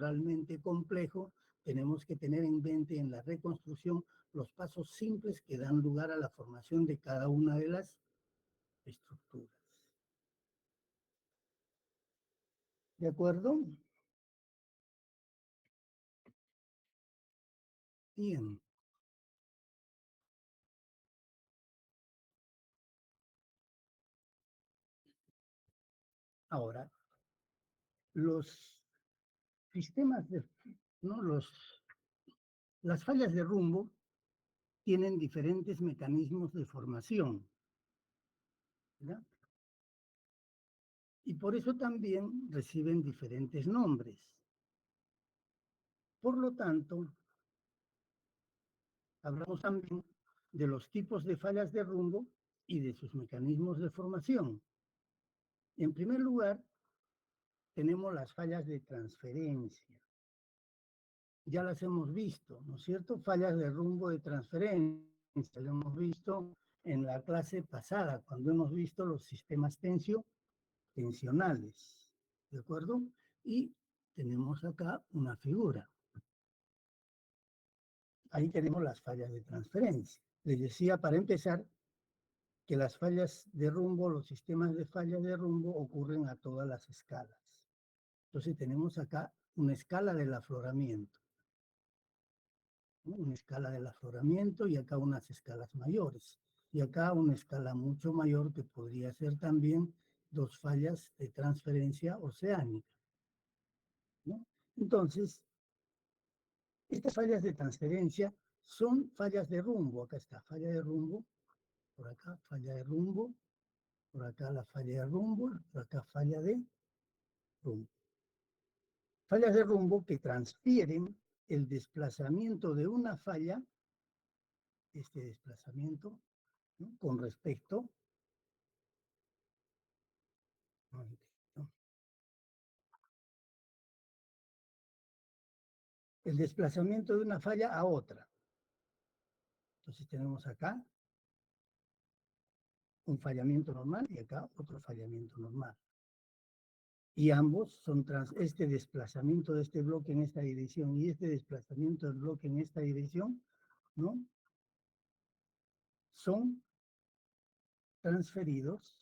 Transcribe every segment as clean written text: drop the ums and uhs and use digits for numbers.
estructuralmente complejo, tenemos que tener en mente en la reconstrucción los pasos simples que dan lugar a la formación de cada una de las estructuras. ¿De acuerdo? Bien. Ahora, los sistemas de, ¿no? Las fallas de rumbo tienen diferentes mecanismos de formación, ¿verdad? Y por eso también reciben diferentes nombres. Por lo tanto, hablamos también de los tipos de fallas de rumbo y de sus mecanismos de formación. En primer lugar, tenemos las fallas de transferencia. Ya las hemos visto, ¿no es cierto? Fallas de rumbo de transferencia, lo hemos visto en la clase pasada, cuando hemos visto los sistemas tensionales, ¿de acuerdo? Y tenemos acá una figura. Ahí tenemos las fallas de transferencia. Les decía, para empezar, que las fallas de rumbo, los sistemas de fallas de rumbo ocurren a todas las escalas. Entonces tenemos acá una escala del afloramiento, ¿no? Una escala del afloramiento y acá unas escalas mayores. Y acá una escala mucho mayor que podría ser también dos fallas de transferencia oceánica, ¿no? Entonces, estas fallas de transferencia son fallas de rumbo. Acá está, falla de rumbo, por acá, falla de rumbo, por acá la falla de rumbo, por acá falla de rumbo. Fallas de rumbo que transfieren el desplazamiento de una falla, este desplazamiento, ¿no? Con respecto, ¿no? El desplazamiento de una falla a otra. Entonces tenemos acá un fallamiento normal y acá otro fallamiento normal. Y ambos son este desplazamiento de este bloque en esta dirección y este desplazamiento del bloque en esta dirección, ¿no? Son transferidos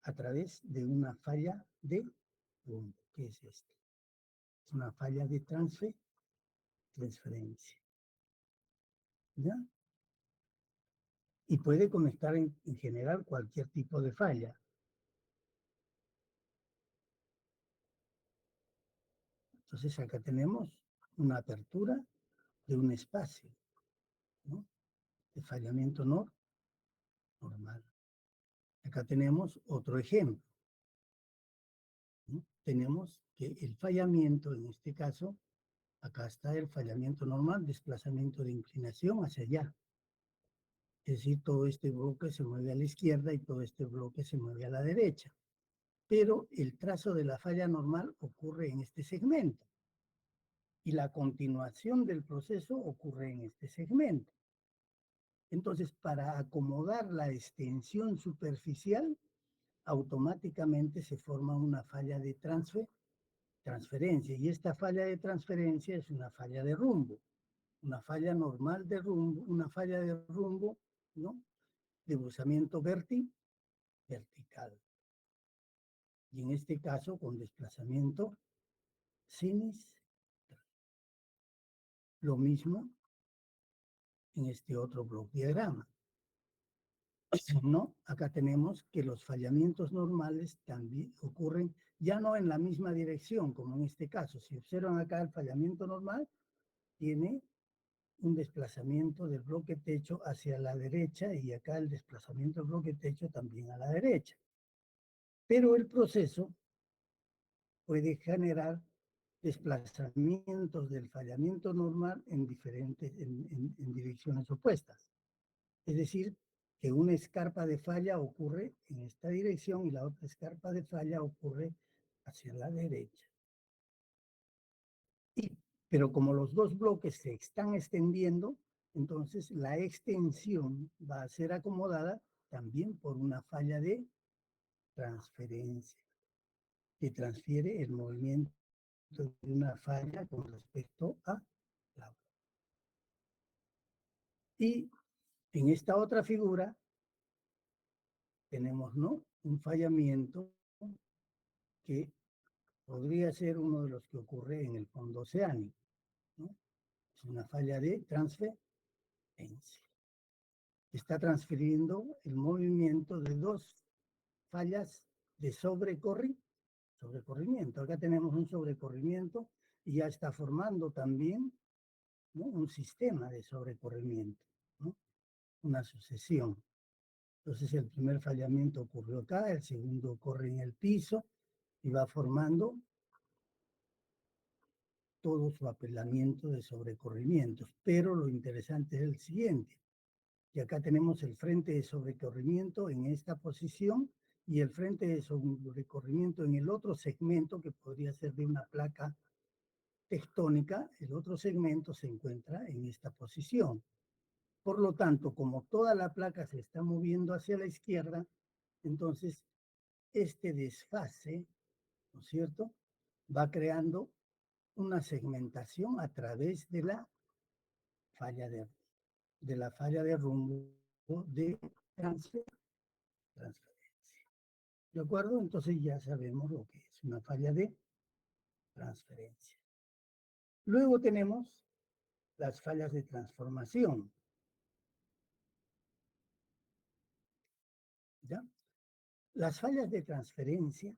a través de una falla de rumbo, que es esta. Es una falla de transferencia. ¿Ya? Y puede conectar en general cualquier tipo de falla. Entonces acá tenemos una apertura de un espacio, ¿no? De fallamiento normal. Acá tenemos otro ejemplo, ¿no? Tenemos que el fallamiento, en este caso, acá está el fallamiento normal, desplazamiento de inclinación hacia allá. Es decir, todo este bloque se mueve a la izquierda y todo este bloque se mueve a la derecha. Pero el trazo de la falla normal ocurre en este segmento. Y la continuación del proceso ocurre en este segmento. Entonces, para acomodar la extensión superficial, automáticamente se forma una falla de transferencia. Y esta falla de transferencia es una falla de rumbo. Una falla normal de rumbo, una falla de rumbo, ¿no? De buzamiento vertical. Y en este caso con desplazamiento sinistral. Lo mismo en este otro bloque diagrama. ¿No? Acá tenemos que los fallamientos normales también ocurren ya no en la misma dirección, como en este caso. Si observan acá el fallamiento normal, tiene un desplazamiento del bloque techo hacia la derecha y acá el desplazamiento del bloque techo también a la derecha. Pero el proceso puede generar desplazamientos del fallamiento normal en direcciones opuestas. Es decir, que una escarpa de falla ocurre en esta dirección y la otra escarpa de falla ocurre hacia la derecha. Pero como los dos bloques se están extendiendo, entonces la extensión va a ser acomodada también por una falla de transferencia, que transfiere el movimiento de una falla con respecto a la otra. Y en esta otra figura tenemos, ¿no?, un fallamiento que podría ser uno de los que ocurre en el fondo oceánico, ¿no? Es una falla de transferencia. Está transfiriendo el movimiento de dos fallas de sobrecorrimiento. Acá tenemos un sobrecorrimiento y ya está formando también, ¿no?, un sistema de sobrecorrimiento, ¿no?, una sucesión. Entonces el primer fallamiento ocurrió acá, el segundo ocurre en el piso y va formando todo su apelamiento de sobrecorrimientos. Pero lo interesante es el siguiente, que acá tenemos el frente de sobrecorrimiento en esta posición y el frente de sobrecorrimiento en el otro segmento, que podría ser de una placa tectónica. El otro segmento se encuentra en esta posición. Por lo tanto, como toda la placa se está moviendo hacia la izquierda, entonces este desfase, ¿no es cierto?, va creando una segmentación a través de la falla de rumbo de transferencia. ¿De acuerdo? Entonces ya sabemos lo que es una falla de transferencia. Luego tenemos las fallas de transformación. ¿Ya? Las fallas de transferencia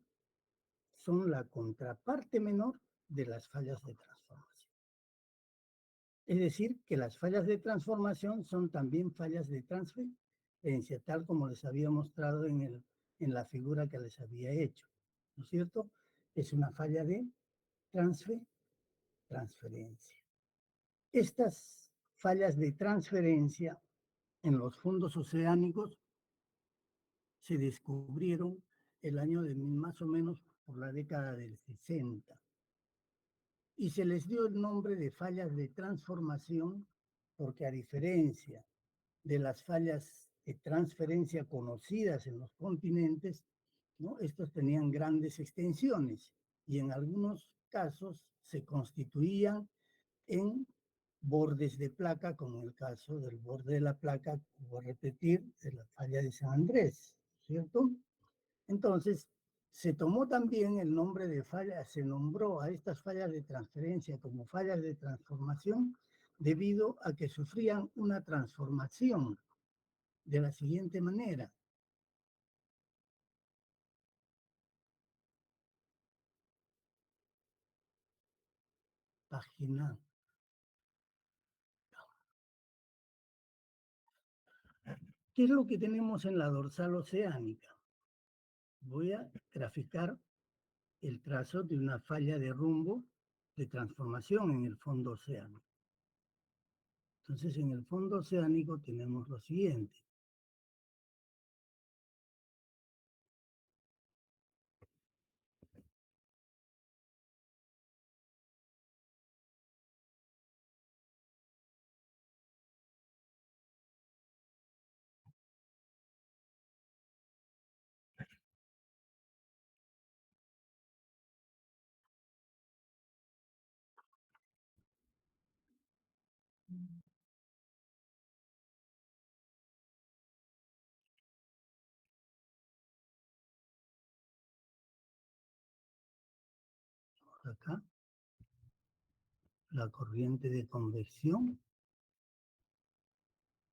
son la contraparte menor de las fallas de transformación. Es decir, que las fallas de transformación son también fallas de transferencia, tal como les había mostrado en la figura que les había hecho. ¿No es cierto? Es una falla de transferencia. Estas fallas de transferencia en los fondos oceánicos se descubrieron el año de más o menos por la década del 60 y se les dio el nombre de fallas de transformación porque, a diferencia de las fallas de transferencia conocidas en los continentes, ¿no?, estos tenían grandes extensiones y en algunos casos se constituían en bordes de placa, como el caso del borde de la placa, voy a repetir, de la falla de San Andrés, ¿cierto? Entonces, se tomó también el nombre de falla, se nombró a estas fallas de transferencia como fallas de transformación debido a que sufrían una transformación de la siguiente manera. Página. ¿Qué es lo que tenemos en la dorsal oceánica? Voy a graficar el trazo de una falla de rumbo de transformación en el fondo oceánico. Entonces, en el fondo oceánico tenemos lo siguiente. Acá, la corriente de convección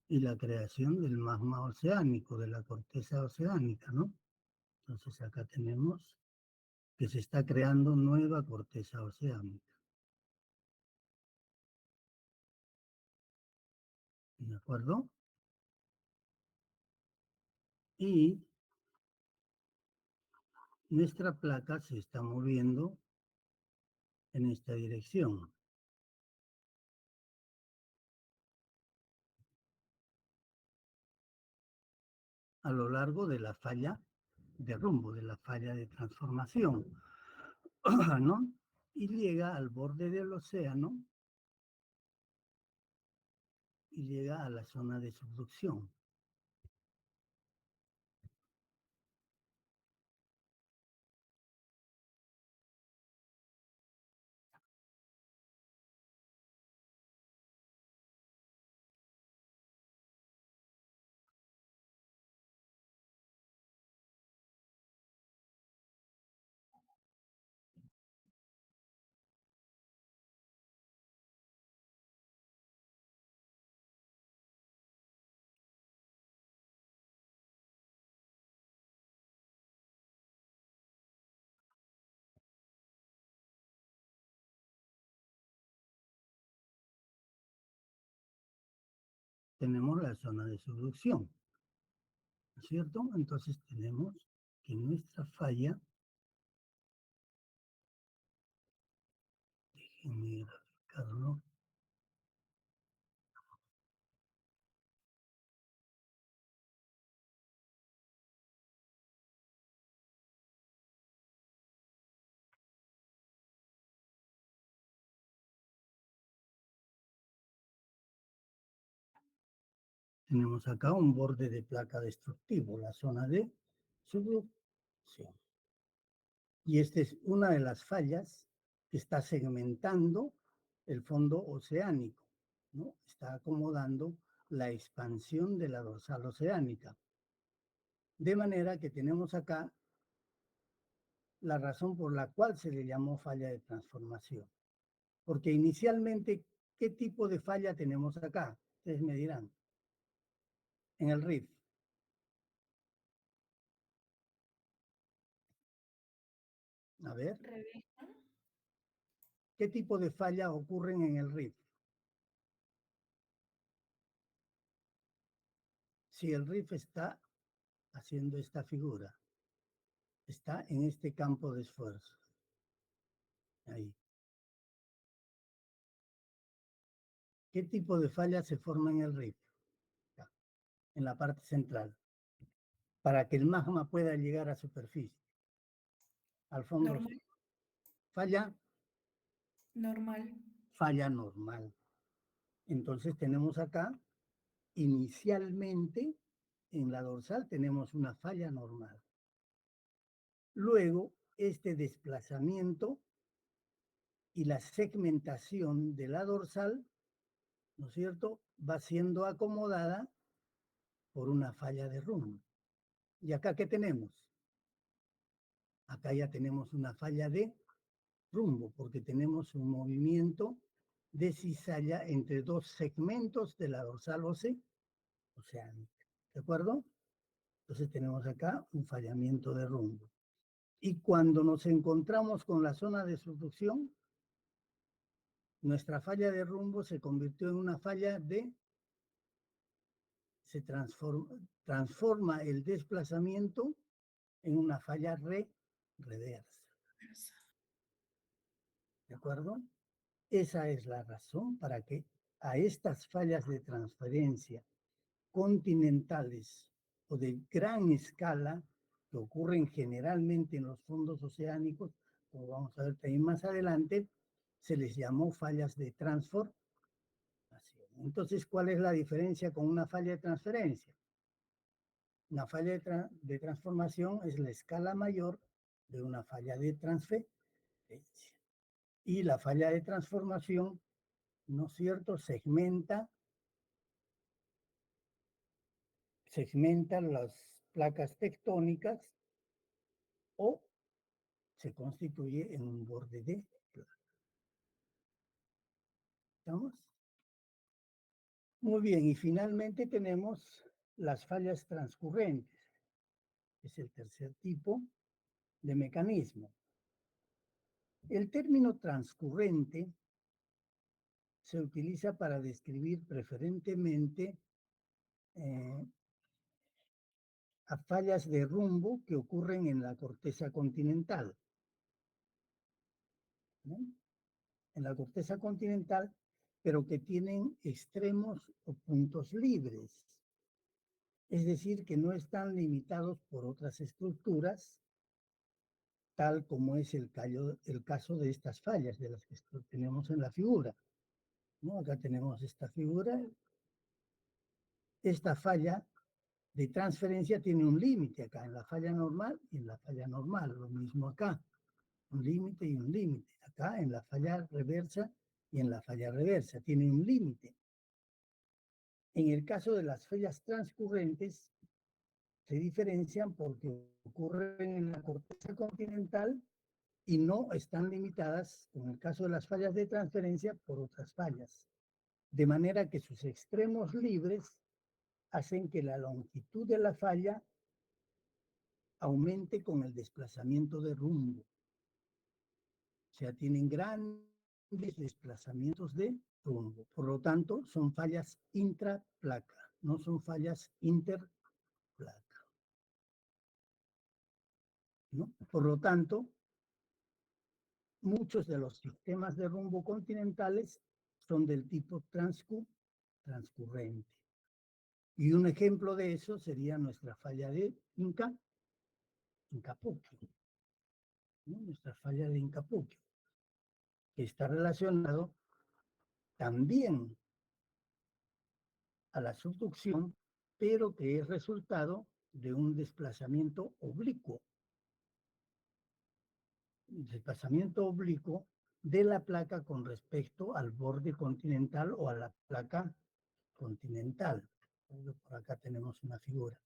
y la creación del magma oceánico, de la corteza oceánica, ¿no? Entonces acá tenemos que se está creando nueva corteza oceánica. ¿De acuerdo? Y nuestra placa se está moviendo en esta dirección. A lo largo de la falla de rumbo, de la falla de transformación, ¿no? Y llega al borde del océano y llega a la zona de subducción. tenemos la zona de subducción, ¿no es cierto? Entonces tenemos que nuestra falla, déjenme graficarlo, tenemos acá un borde de placa destructivo, la zona de subducción. Y esta es una de las fallas que está segmentando el fondo oceánico, ¿no? Está acomodando la expansión de la dorsal oceánica. De manera que tenemos acá la razón por la cual se le llamó falla de transformación. Porque inicialmente, ¿qué tipo de falla tenemos acá? Ustedes me dirán. En el RIF. A ver, Revisa. ¿qué tipo de falla ocurren en el RIF? Si el RIF está haciendo esta figura, está en este campo de esfuerzo. Ahí. ¿Qué tipo de falla se forma en el RIF? Acá, en la parte central, para que el magma pueda llegar a superficie, al fondo. Normal. Falla, Normal. falla normal. Entonces tenemos acá, inicialmente, en la dorsal tenemos una falla normal. Luego, este desplazamiento y la segmentación de la dorsal, ¿no es cierto?, va siendo acomodada por una falla de rumbo. ¿Y acá qué tenemos? Acá ya tenemos una falla de rumbo, porque tenemos un movimiento de cizalla entre dos segmentos de la dorsal oceánica. ¿De acuerdo? Entonces tenemos acá un fallamiento de rumbo. Y cuando nos encontramos con la zona de subducción, nuestra falla de rumbo se convirtió en una falla se transforma el desplazamiento en una falla reversa. ¿De acuerdo? Esa es la razón para que a estas fallas de transferencia continentales o de gran escala que ocurren generalmente en los fondos oceánicos, como vamos a ver también más adelante, se les llamó fallas de transformación. Entonces, ¿cuál es la diferencia con una falla de transferencia? Una falla de transformación es la escala mayor de una falla de transferencia. Y la falla de transformación, ¿no es cierto?, segmenta las placas tectónicas o se constituye en un borde de placa. ¿Estamos? Muy bien, y finalmente tenemos las fallas transcurrentes. Es el tercer tipo de mecanismo. El término transcurrente se utiliza para describir preferentemente eh, a fallas de rumbo que ocurren en la corteza continental, ¿no? En la corteza continental, pero que tienen extremos o puntos libres. Es decir, que no están limitados por otras estructuras, tal como es el caso de estas fallas de las que tenemos en la figura, ¿no? Acá tenemos esta figura. Esta falla de transferencia tiene un límite acá, en la falla normal y en la falla normal. Lo mismo acá, un límite y un límite. Acá en la falla reversa y en la falla reversa. Tiene un límite. En el caso de las fallas transcurrentes, se diferencian porque ocurren en la corteza continental y no están limitadas, en el caso de las fallas de transferencia, por otras fallas. De manera que sus extremos libres hacen que la longitud de la falla aumente con el desplazamiento de rumbo. O sea, tienen gran desplazamientos de rumbo. Por lo tanto, son fallas intraplaca, no son fallas interplaca. ¿No? Por lo tanto, muchos de los sistemas de rumbo continentales son del tipo transcurrente. Y un ejemplo de eso sería nuestra falla de Incapuquio, ¿no? Nuestra falla de Incapuquio, que está relacionado también a la subducción, pero que es resultado de un desplazamiento oblicuo. Desplazamiento oblicuo de la placa con respecto al borde continental o a la placa continental. Por acá tenemos una figura.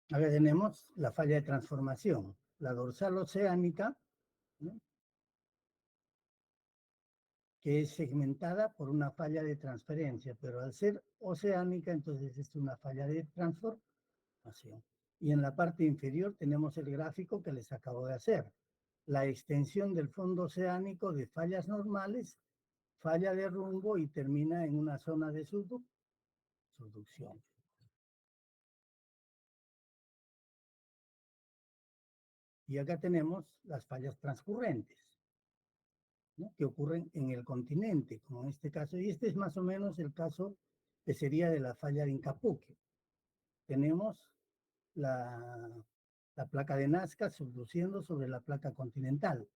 Acá tenemos la falla de transformación, la dorsal oceánica, ¿no? Que es segmentada por una falla de transferencia, pero al ser oceánica, entonces es una falla de transformación. Y en la parte inferior tenemos el gráfico que les acabo de hacer. La extensión del fondo oceánico de fallas normales, falla de rumbo y termina en una zona de subducción. Y acá tenemos las fallas transcurrentes, ¿no? Que ocurren en el continente, como en este caso. Y este es más o menos el caso que sería de la falla de Incapuque. Tenemos la, la placa de Nazca subduciendo sobre la placa continental.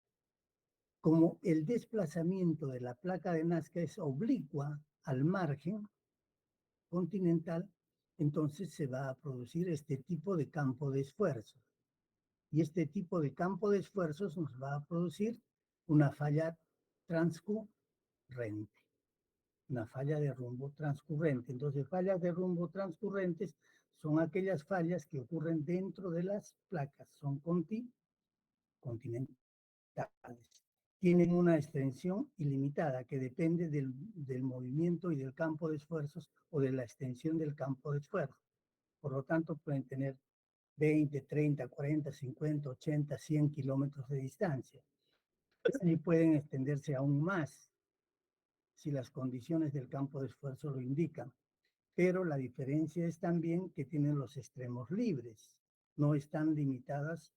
Como el desplazamiento de la placa de Nazca es oblicua al margen continental, entonces se va a producir este tipo de campo de esfuerzos. Y este tipo de campo de esfuerzos nos va a producir una falla transcurrente, una falla de rumbo transcurrente. Entonces, fallas de rumbo transcurrentes son aquellas fallas que ocurren dentro de las placas, son continentales. Tienen una extensión ilimitada que depende del movimiento y del campo de esfuerzos o de la extensión del campo de esfuerzo. Por lo tanto, pueden tener 20, 30, 40, 50, 80, 100 kilómetros de distancia. Y pueden extenderse aún más si las condiciones del campo de esfuerzo lo indican. Pero la diferencia es también que tienen los extremos libres, no están limitadas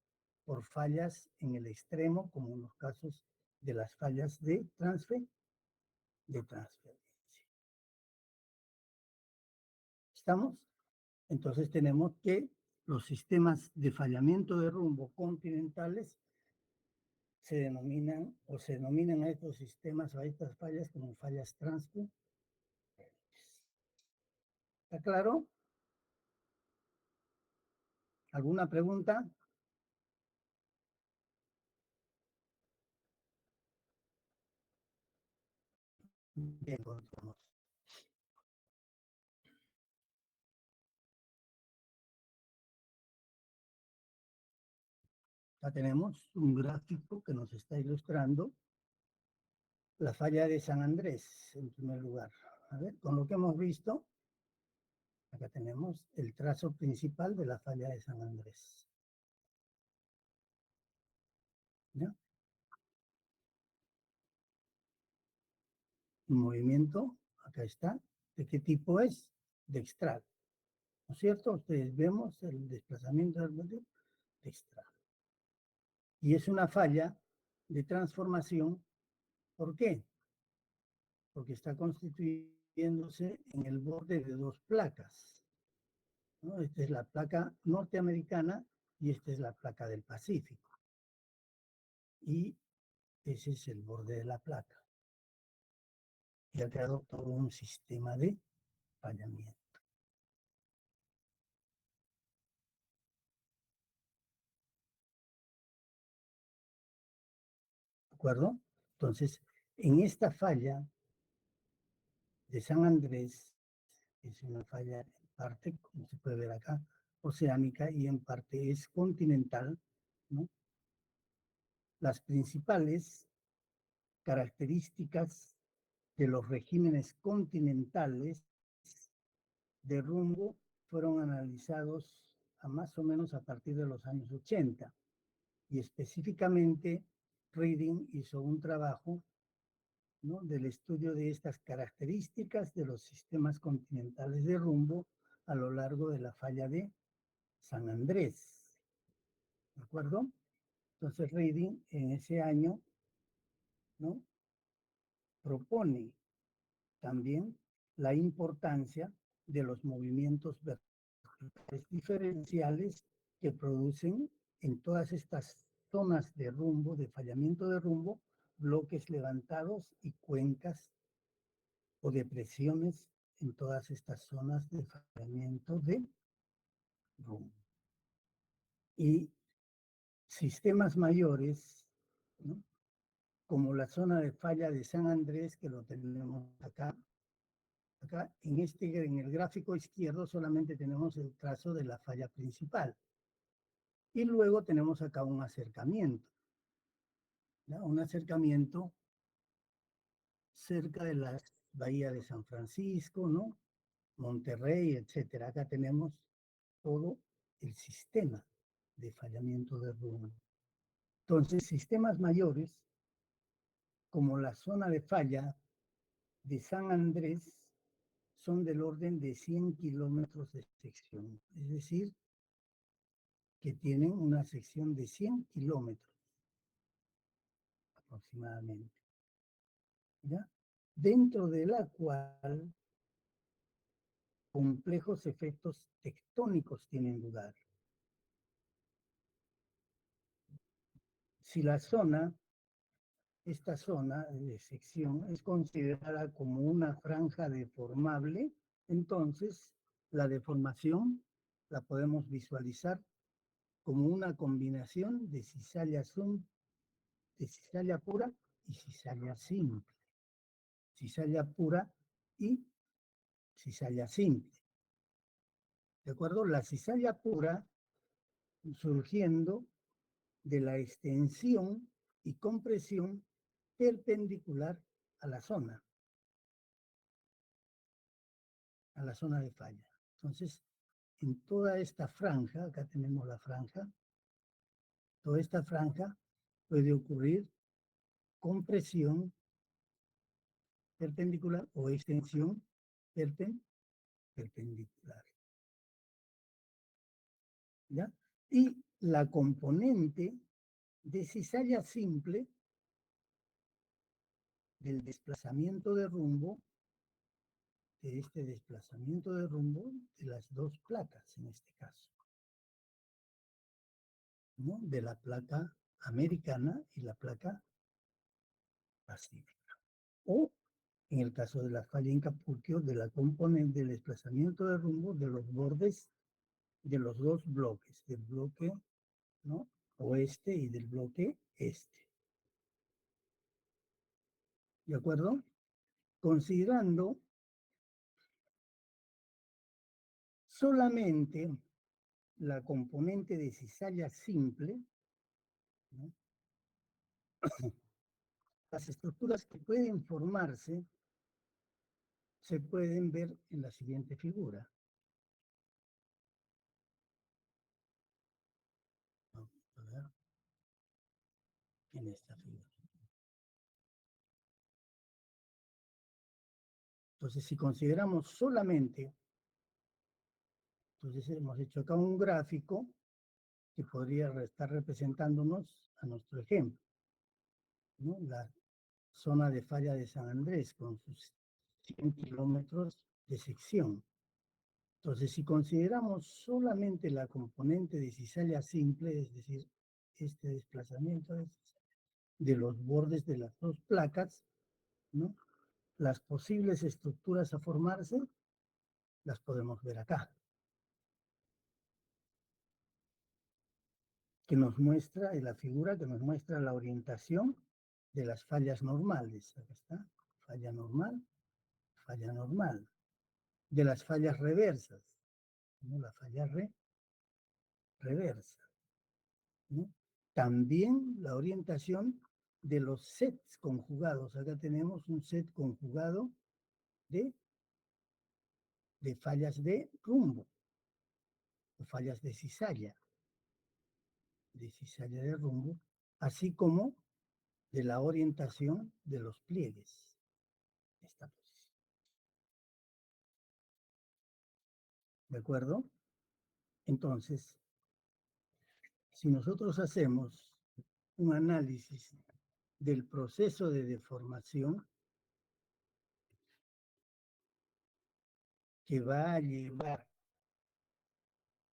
por fallas en el extremo, como en los casos de las fallas de transferencia. ¿Estamos? Entonces tenemos que los sistemas de fallamiento de rumbo continentales se denominan a estos sistemas o a estas fallas como fallas transcurrentes. ¿Está claro? ¿Alguna pregunta? Bien, continuamos. Ya tenemos un gráfico que nos está ilustrando la falla de San Andrés, en primer lugar. A ver, con lo que hemos visto, acá tenemos el trazo principal de la falla de San Andrés. ¿Ya? Un movimiento, acá está. ¿De qué tipo es? De extract. ¿No es cierto? Ustedes vemos el desplazamiento de extract. Y es una falla de transformación. ¿Por qué? Porque está constituyéndose en el borde de dos placas, ¿no? Esta es la placa norteamericana y esta es la placa del Pacífico. Y ese es el borde de la placa. Y ha creado todo un sistema de fallamiento. ¿De acuerdo? Entonces, en esta falla de San Andrés, es una falla en parte, como se puede ver acá, oceánica y en parte es continental, ¿no? Las principales características de los regímenes continentales de rumbo fueron analizados a más o menos a partir de los años 80 y específicamente Reading hizo un trabajo, ¿no?, del estudio de estas características de los sistemas continentales de rumbo a lo largo de la falla de San Andrés, ¿de acuerdo? Entonces Reading en ese año, ¿no?, propone también la importancia de los movimientos verticales diferenciales que producen en todas estas zonas de rumbo, de fallamiento de rumbo, bloques levantados y cuencas o depresiones en todas estas zonas de fallamiento de rumbo. Y sistemas mayores, ¿no?, como la zona de falla de San Andrés, que lo tenemos acá. Acá en el gráfico izquierdo solamente tenemos el trazo de la falla principal. Y luego tenemos acá un acercamiento, ¿ya? Un acercamiento cerca de la bahía de San Francisco, ¿no? Monterrey, etcétera. Acá tenemos todo el sistema de fallamiento de rumbo. Entonces, sistemas mayores, como la zona de falla de San Andrés, son del orden de 100 kilómetros de sección. Es decir, que tienen una sección de 100 kilómetros aproximadamente, ¿ya? Dentro de la cual complejos efectos tectónicos tienen lugar. Si la zona, esta zona de sección es considerada como una franja deformable, entonces la deformación la podemos visualizar como una combinación de cizalla pura y cizalla simple. Cizalla pura y cizalla simple. ¿De acuerdo? La cizalla pura surgiendo de la extensión y compresión perpendicular a la zona de falla. Entonces, en toda esta franja, acá tenemos la franja, toda esta franja puede ocurrir compresión perpendicular o extensión perpendicular. ¿Ya? Y la componente de cizalla simple del desplazamiento de rumbo, de este desplazamiento de rumbo de las dos placas en este caso, ¿no?, de la placa americana y la placa pacífica. O en el caso de la falla en Capurquio, de la componente del desplazamiento de rumbo de los bordes de los dos bloques, del bloque, ¿no?, oeste y del bloque este. ¿De acuerdo? Considerando solamente la componente de cizalla simple, ¿no?, las estructuras que pueden formarse se pueden ver en la siguiente figura. Vamos a ver en esta figura. Entonces, si consideramos solamente, entonces hemos hecho acá un gráfico que podría estar representándonos a nuestro ejemplo, ¿no? La zona de falla de San Andrés con sus 100 kilómetros de sección. Entonces, si consideramos solamente la componente de cizalla simple, es decir, este desplazamiento de los bordes de las dos placas, ¿no?, las posibles estructuras a formarse las podemos ver acá, que nos muestra, en la figura que nos muestra la orientación de las fallas normales. Acá está, falla normal, de las fallas reversas, ¿no?, la falla reversa, ¿no? También la orientación de los sets conjugados. Acá tenemos un set conjugado de, de fallas de rumbo o fallas de cizalla de rumbo, así como de la orientación de los pliegues. Esta posición. ¿De acuerdo? Entonces, si nosotros hacemos un análisis del proceso de deformación que va a llevar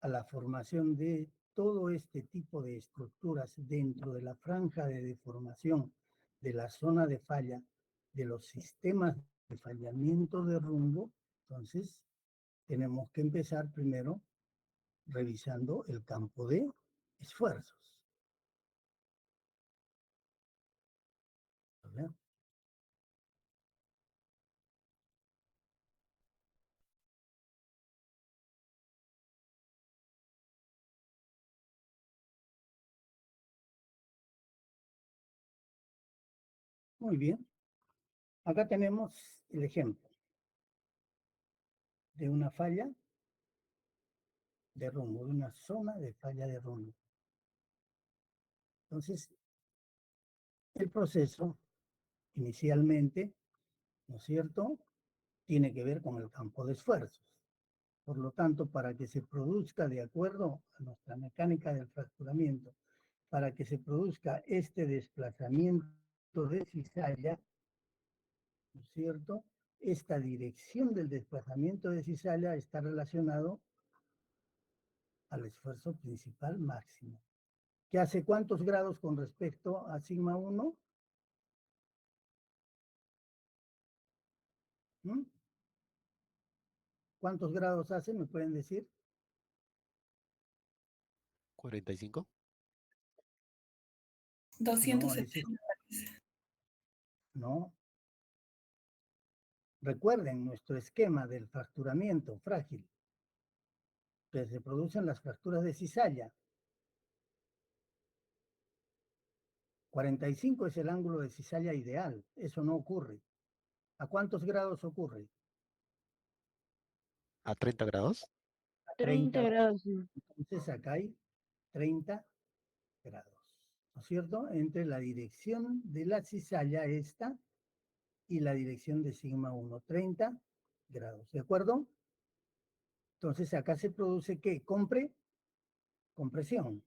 a la formación de todo este tipo de estructuras dentro de la franja de deformación de la zona de falla de los sistemas de fallamiento de rumbo, entonces tenemos que empezar primero revisando el campo de esfuerzos. ¿Verdad? Muy bien. Acá tenemos el ejemplo de una falla de rumbo, de una zona de falla de rumbo. Entonces, el proceso inicialmente, ¿no es cierto?, tiene que ver con el campo de esfuerzos. Por lo tanto, para que se produzca de acuerdo a nuestra mecánica del fracturamiento, para que se produzca este desplazamiento de cizalla, ¿no es cierto?, esta dirección del desplazamiento de cizalla está relacionado al esfuerzo principal máximo. ¿Que hace cuántos grados con respecto a sigma 1? ¿Mm? ¿Cuántos grados hace? ¿Me pueden decir? 45. No, ese 270. no. Recuerden nuestro esquema del fracturamiento frágil, que se producen las fracturas de cizalla. 45 es el ángulo de cizalla ideal. Eso no ocurre. ¿A cuántos grados ocurre? A 30 grados. A 30 30. grados. Entonces acá hay 30 grados, ¿no es cierto? Entre la dirección de la cizalla esta y la dirección de sigma 1, 30 grados, ¿de acuerdo? Entonces acá se produce ¿qué? Compresión.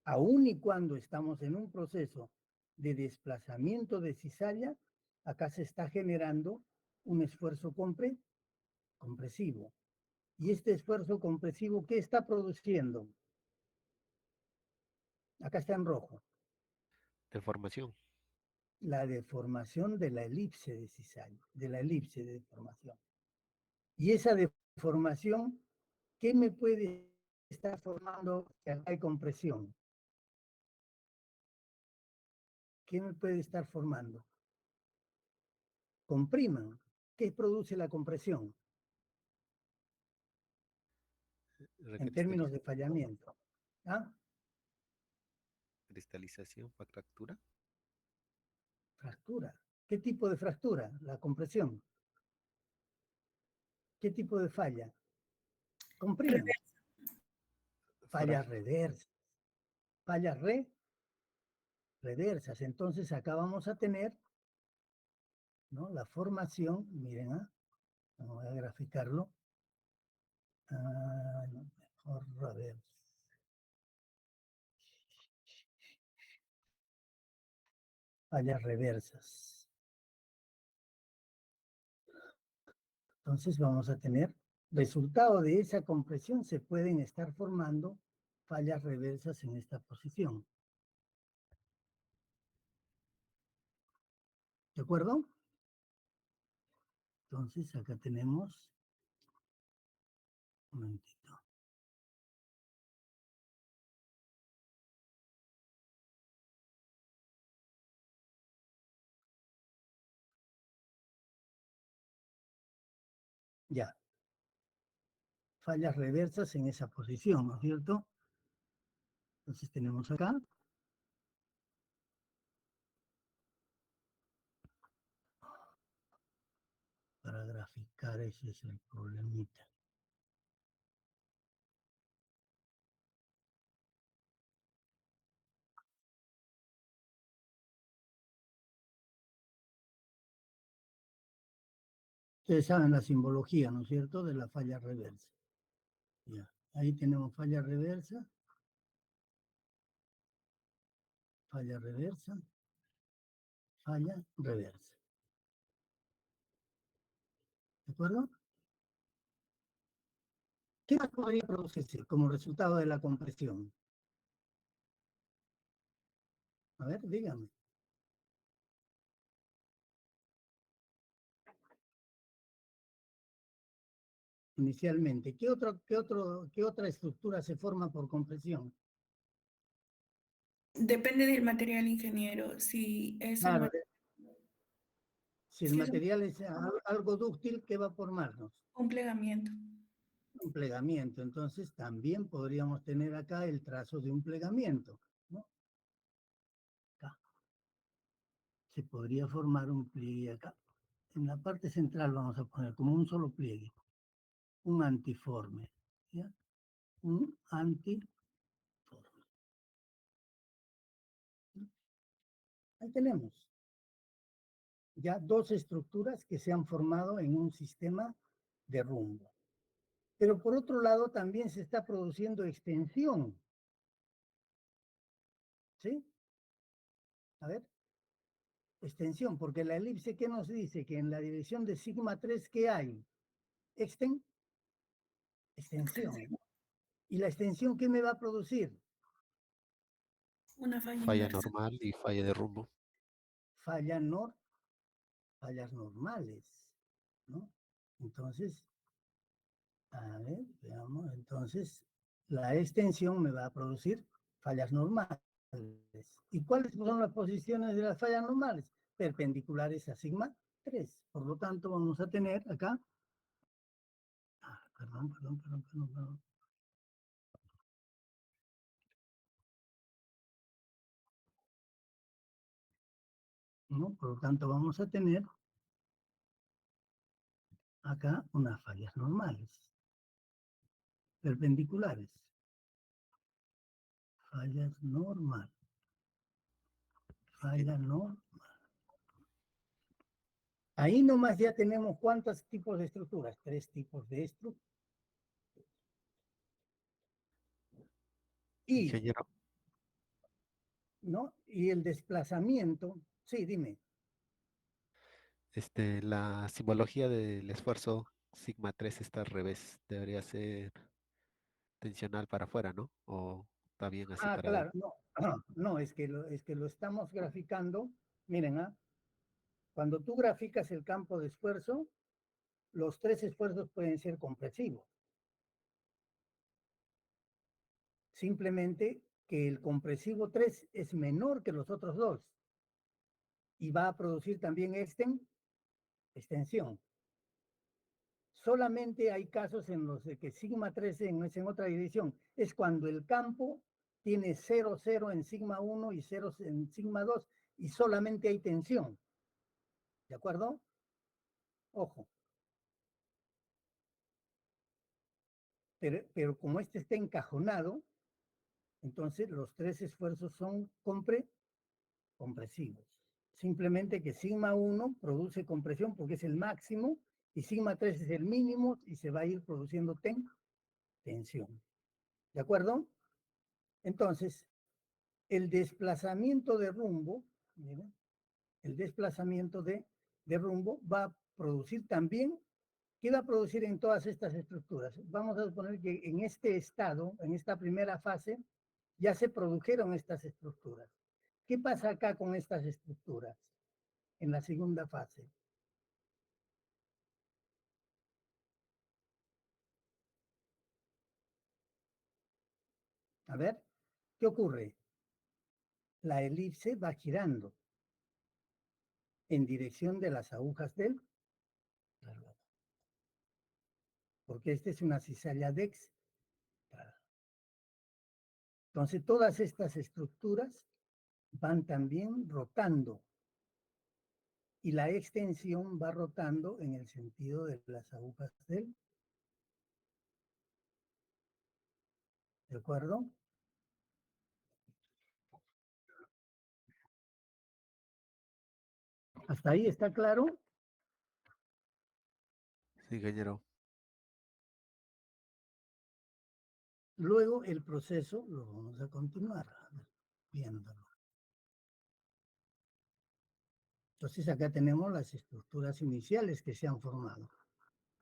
Aun y cuando estamos en un proceso de desplazamiento de cizalla, acá se está generando un esfuerzo compresivo. Y este esfuerzo compresivo, ¿qué está produciendo? Acá está en rojo. Deformación. La deformación de la elipse de cizalla, de la elipse de deformación. Y esa deformación, ¿qué me puede estar formando si acá hay compresión? ¿Qué me puede estar formando? Compriman. ¿Qué produce la compresión en términos de fallamiento? ¿Ah? Cristalización, fractura. Fractura. ¿Qué tipo de fractura? La compresión. ¿Qué tipo de falla? Compriman. Fallas reversas. Fallas reversas. Entonces acá vamos a tener, ¿no?, la formación, miren, voy a graficarlo. No, mejor, a ver. Fallas reversas. Entonces vamos a tener, resultado de esa compresión, se pueden estar formando fallas reversas en esta posición. ¿De acuerdo? Entonces acá tenemos, un momentito. Ya. Fallas reversas en esa posición, ¿no es cierto? Entonces tenemos acá para graficar, ese es el problemita. Ustedes saben la simbología, ¿no es cierto?, de la falla reversa. Ya. Ahí tenemos falla reversa, falla reversa, falla reversa. ¿De acuerdo? ¿Qué más podría producirse como resultado de la compresión? A ver, díganme. Inicialmente, ¿qué otra estructura se forma por compresión? Depende del material, ingeniero. Si es Claro, si el si es material es algo dúctil, ¿qué va a formarnos? un plegamiento. Un plegamiento. Entonces, también podríamos tener acá el trazo de un plegamiento, ¿no? Acá. Se podría formar un pliegue acá. En la parte central vamos a poner como un solo pliegue, un antiforme, ¿ya? Un antiforme. Ahí tenemos ya dos estructuras que se han formado en un sistema de rumbo. Pero por otro lado también se está produciendo extensión, ¿sí? A ver, extensión, porque la elipse, ¿qué nos dice? Que en la dirección de sigma 3, ¿qué hay? Extensión. ¿Y la extensión qué me va a producir? Una falla Falla inversa. normal y falla de rumbo. Falla fallas normales, ¿no? Entonces, a ver, veamos, entonces la extensión me va a producir fallas normales. ¿Y cuáles son las posiciones de las fallas normales? Perpendiculares a sigma 3. Por lo tanto, vamos a tener acá, perdón. ¿No? Por lo tanto, vamos a tener acá unas fallas normales, perpendiculares, fallas normal, falla normal. Ahí nomás ya tenemos cuántos tipos de estructuras, tres tipos de estructuras. Y, Ingeniero, ¿no? Y el desplazamiento, sí, dime. la simbología del esfuerzo sigma 3 está al revés. Debería ser tensional para afuera, ¿no? O está bien así Ah, para claro, adentro. no, no, es que lo estamos graficando. Miren, cuando tú graficas el campo de esfuerzo, los tres esfuerzos pueden ser compresivos. Simplemente que el compresivo 3 es menor que los otros dos y va a producir también extensión. Solamente hay casos en los de que sigma 3 es en otra dirección. Es cuando el campo tiene 0, 0 en sigma 1 y 0 en sigma 2 y solamente hay tensión. ¿De acuerdo? Ojo. Pero como este está encajonado, entonces los tres esfuerzos son compresivos. Simplemente que sigma 1 produce compresión porque es el máximo y sigma 3 es el mínimo y se va a ir produciendo tensión. ¿De acuerdo? Entonces, el desplazamiento de rumbo, miren, el desplazamiento de rumbo va a producir también, ¿qué va a producir en todas estas estructuras? Vamos a suponer que en este estado, en esta primera fase, ya se produjeron estas estructuras. ¿Qué pasa acá con estas estructuras en la segunda fase? A ver, ¿qué ocurre? La elipse va girando en dirección de las agujas del reloj, porque esta es una cizalla Dex. Entonces, todas estas estructuras van también rotando y la extensión va rotando en el sentido de las agujas del, ¿de acuerdo? ¿Hasta ahí está claro? Sí, ingeniero. Luego el proceso lo vamos a continuar viéndolo. Entonces acá tenemos las estructuras iniciales que se han formado,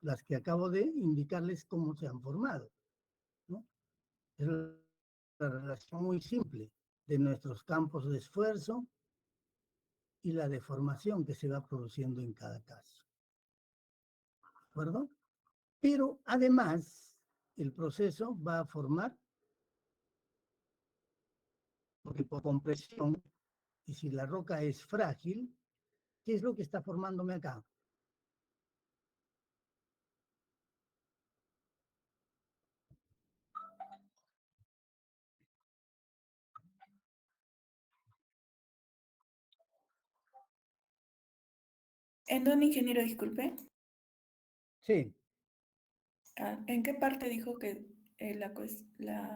las que acabo de indicarles cómo se han formado, ¿no? Es la relación muy simple de nuestros campos de esfuerzo y la deformación que se va produciendo en cada caso. ¿De acuerdo? Pero además, el proceso va a formar, porque por compresión, y si la roca es frágil, ¿qué es lo que está formándome acá? ¿En dónde, ingeniero? Disculpe. Sí, ¿En qué parte dijo que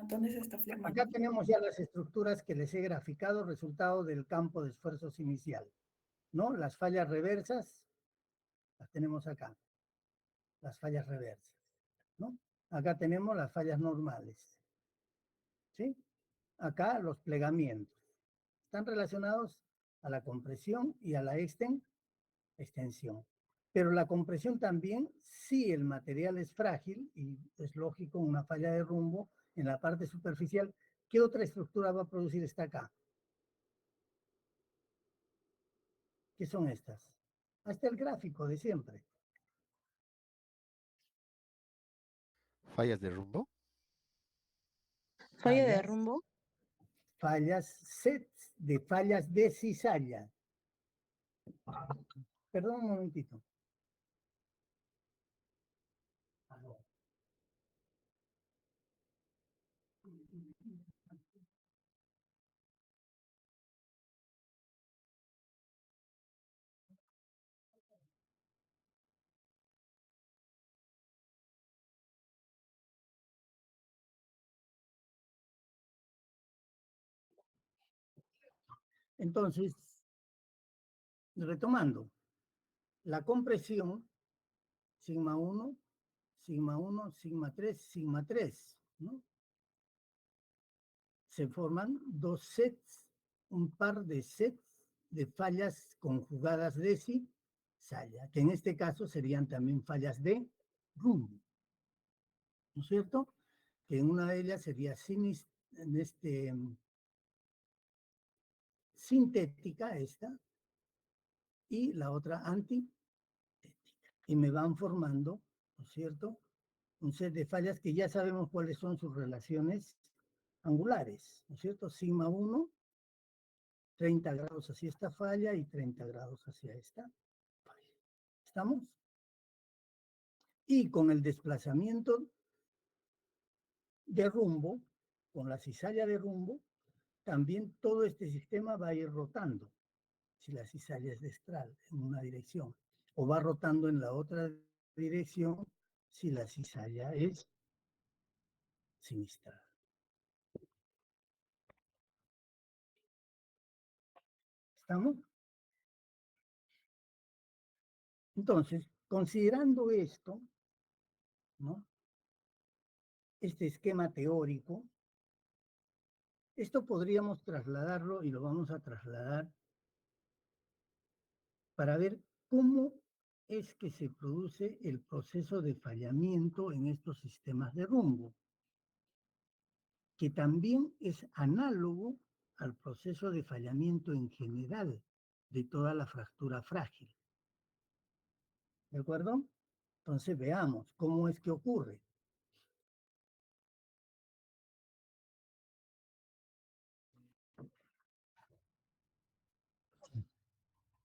dónde se está formando? acá tenemos ya las estructuras que les he graficado, resultado del campo de esfuerzos inicial, ¿no? Las fallas reversas, las tenemos acá, las fallas reversas, ¿no? Acá tenemos las fallas normales, ¿sí? Acá los plegamientos. Están relacionados a la compresión y a la extensión. Pero la compresión también, si el material es frágil, y es lógico, una falla de rumbo en la parte superficial, ¿qué otra estructura va a producir esta acá? ¿Qué son estas? Ahí está el gráfico de siempre. ¿Fallas de rumbo? Falla de Fallas, rumbo. fallas, sets de fallas de cizalla. Perdón un momentito. Entonces, retomando, la compresión, sigma 1, sigma 1, sigma 3, ¿no? Se forman dos sets, un par de sets de fallas conjugadas de cizalla, que en este caso serían también fallas de rumbo, ¿no es cierto? Que en una de ellas sería sintética esta y la otra antitética. Y me van formando, ¿no es cierto? Un set de fallas que ya sabemos cuáles son sus relaciones angulares, ¿no es cierto? Sigma 1, 30 grados hacia esta falla y 30 grados hacia esta falla. ¿Estamos? Y con el desplazamiento de rumbo, con la cizalla de rumbo, también todo este sistema va a ir rotando, si la cizalla es destral, en una dirección, o va rotando en la otra dirección, si la cizalla es sinistral. ¿Estamos? Entonces, considerando esto, ¿no? Este esquema teórico, esto podríamos trasladarlo y lo vamos a trasladar para ver cómo es que se produce el proceso de fallamiento en estos sistemas de rumbo, que también es análogo al proceso de fallamiento en general de toda la fractura frágil. ¿De acuerdo? Entonces veamos cómo es que ocurre.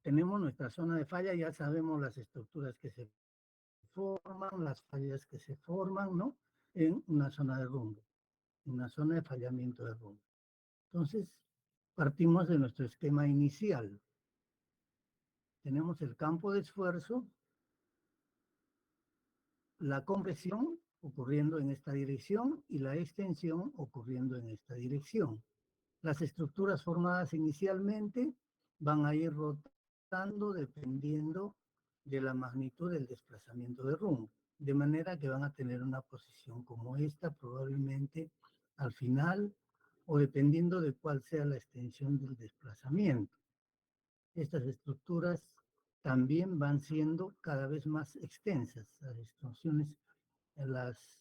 Tenemos nuestra zona de falla, ya sabemos las estructuras que se forman, las fallas que se forman, ¿no? En una zona de rumbo. en la zona de fallamiento de rumbo. Entonces, partimos de nuestro esquema inicial. Tenemos el campo de esfuerzo, la compresión ocurriendo en esta dirección y la extensión ocurriendo en esta dirección. Las estructuras formadas inicialmente van a ir rotando dependiendo de la magnitud del desplazamiento de rumbo, de manera que van a tener una posición como esta probablemente al final o dependiendo de cuál sea la extensión del desplazamiento. Estas estructuras también van siendo cada vez más extensas, las extensiones, las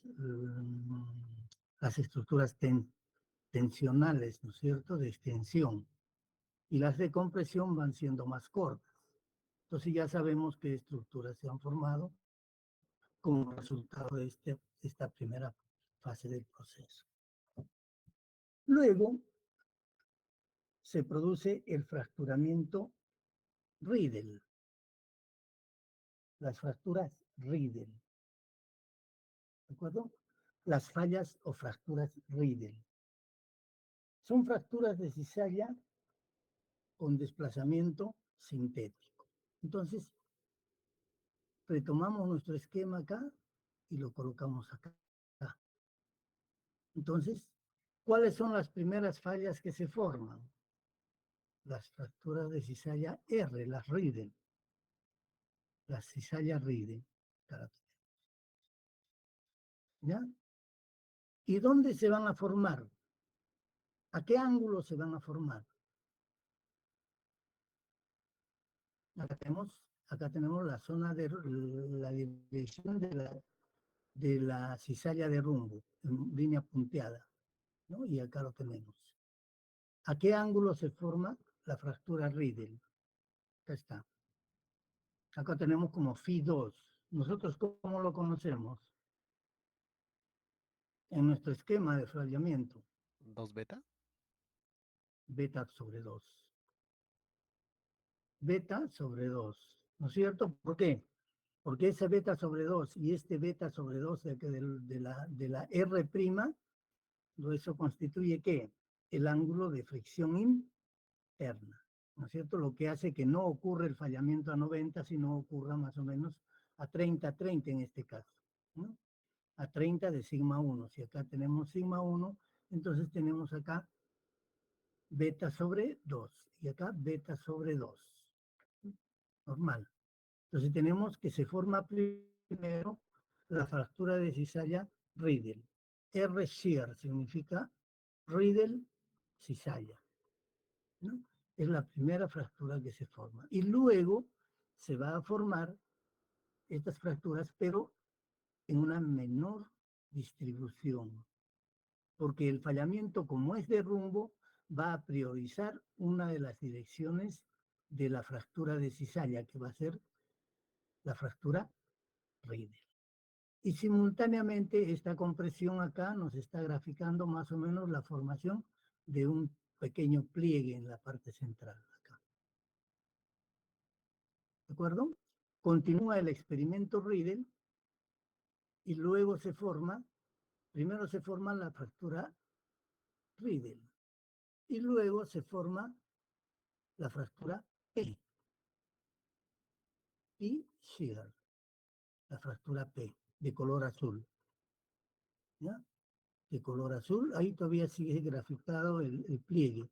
estructuras tensionales, ¿no es cierto?, de extensión, y las de compresión van siendo más cortas. Entonces ya sabemos qué estructuras se han formado como resultado de esta primera fase del proceso. Luego se produce el fracturamiento Riedel, las fracturas Riedel, ¿de acuerdo? Las fallas o fracturas Riedel. Son fracturas de cizalla con desplazamiento sintético. Entonces, retomamos nuestro esquema acá y lo colocamos acá. Entonces, ¿cuáles son las primeras fallas que se forman? Las fracturas de cizalla R, las Riedel. Las cizalla Riedel. ¿Ya? ¿Y dónde se van a formar? ¿A qué ángulo se van a formar? Acá tenemos la zona de la dirección de la cizalla de rumbo, en línea punteada, ¿no? Y acá lo tenemos. ¿A qué ángulo se forma la fractura Riedel? Acá está. Acá tenemos como Φ2. ¿Nosotros cómo lo conocemos? En nuestro esquema de fallamiento. ¿2 beta? Beta sobre 2. Beta sobre 2. ¿No es cierto? ¿Por qué? Porque ese beta sobre 2 y este beta sobre 2 de la R', eso constituye ¿qué? El ángulo de fricción interna, ¿no es cierto? Lo que hace que no ocurra el fallamiento a 90, sino ocurra más o menos a 30 en este caso, ¿no? A 30 de sigma 1. Si acá tenemos sigma 1, entonces tenemos acá beta sobre 2 y acá beta sobre 2. Normal. Entonces tenemos que se forma primero la fractura de cizalla Riedel. R shear significa Riedel cizalla, ¿no? Es la primera fractura que se forma. Y luego se va a formar estas fracturas, pero en una menor distribución, porque el fallamiento, como es de rumbo, va a priorizar una de las direcciones de la fractura de cizalla, que va a ser la fractura Riedel. Y simultáneamente esta compresión acá nos está graficando más o menos la formación de un pequeño pliegue en la parte central acá. ¿De acuerdo? Continúa el experimento Riedel y luego primero se forma la fractura Riedel y luego se forma la fractura P. P shear, la fractura P, de color azul. ¿Ya? De color azul, ahí todavía sigue graficado el pliegue,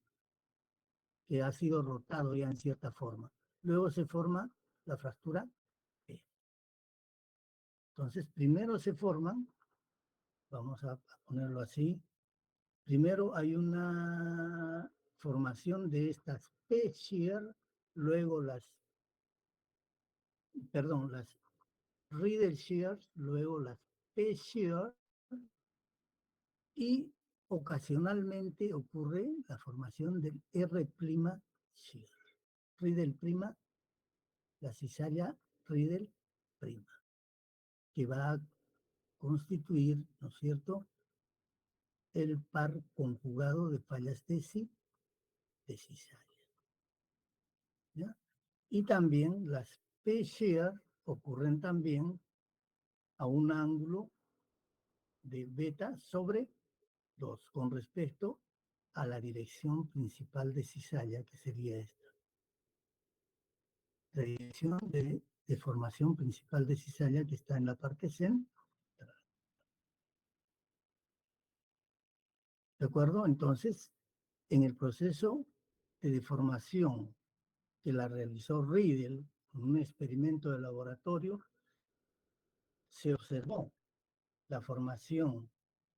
que ha sido rotado ya en cierta forma. Luego se forma la fractura P. Entonces, primero se forman, vamos a ponerlo así, primero hay una formación de estas P shear, luego las Riedel shears, luego las P shear, y ocasionalmente ocurre la formación del R' shear. Riedel prima, la cizalla Riedel prima, que va a constituir, ¿no es cierto?, el par conjugado de fallas de cizalla. ¿Ya? Y también las P-shear ocurren también a un ángulo de beta sobre 2, con respecto a la dirección principal de cizalla, que sería esta. La dirección de deformación principal de cizalla, que está en la parte central. ¿De acuerdo? Entonces, en el proceso de deformación que la realizó Riedel en un experimento de laboratorio, se observó la formación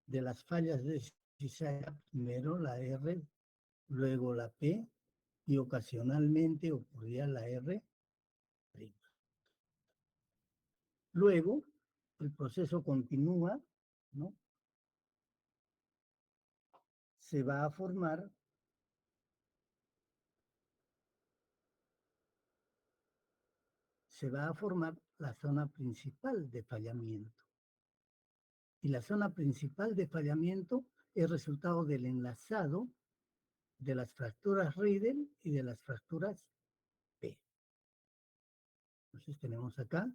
de las fallas de cizalla, primero la R, luego la P, y ocasionalmente ocurría la R'. Luego, el proceso continúa, ¿no? Se va a formar la zona principal de fallamiento. Y la zona principal de fallamiento es resultado del enlazado de las fracturas Riedel y de las fracturas P. Entonces tenemos acá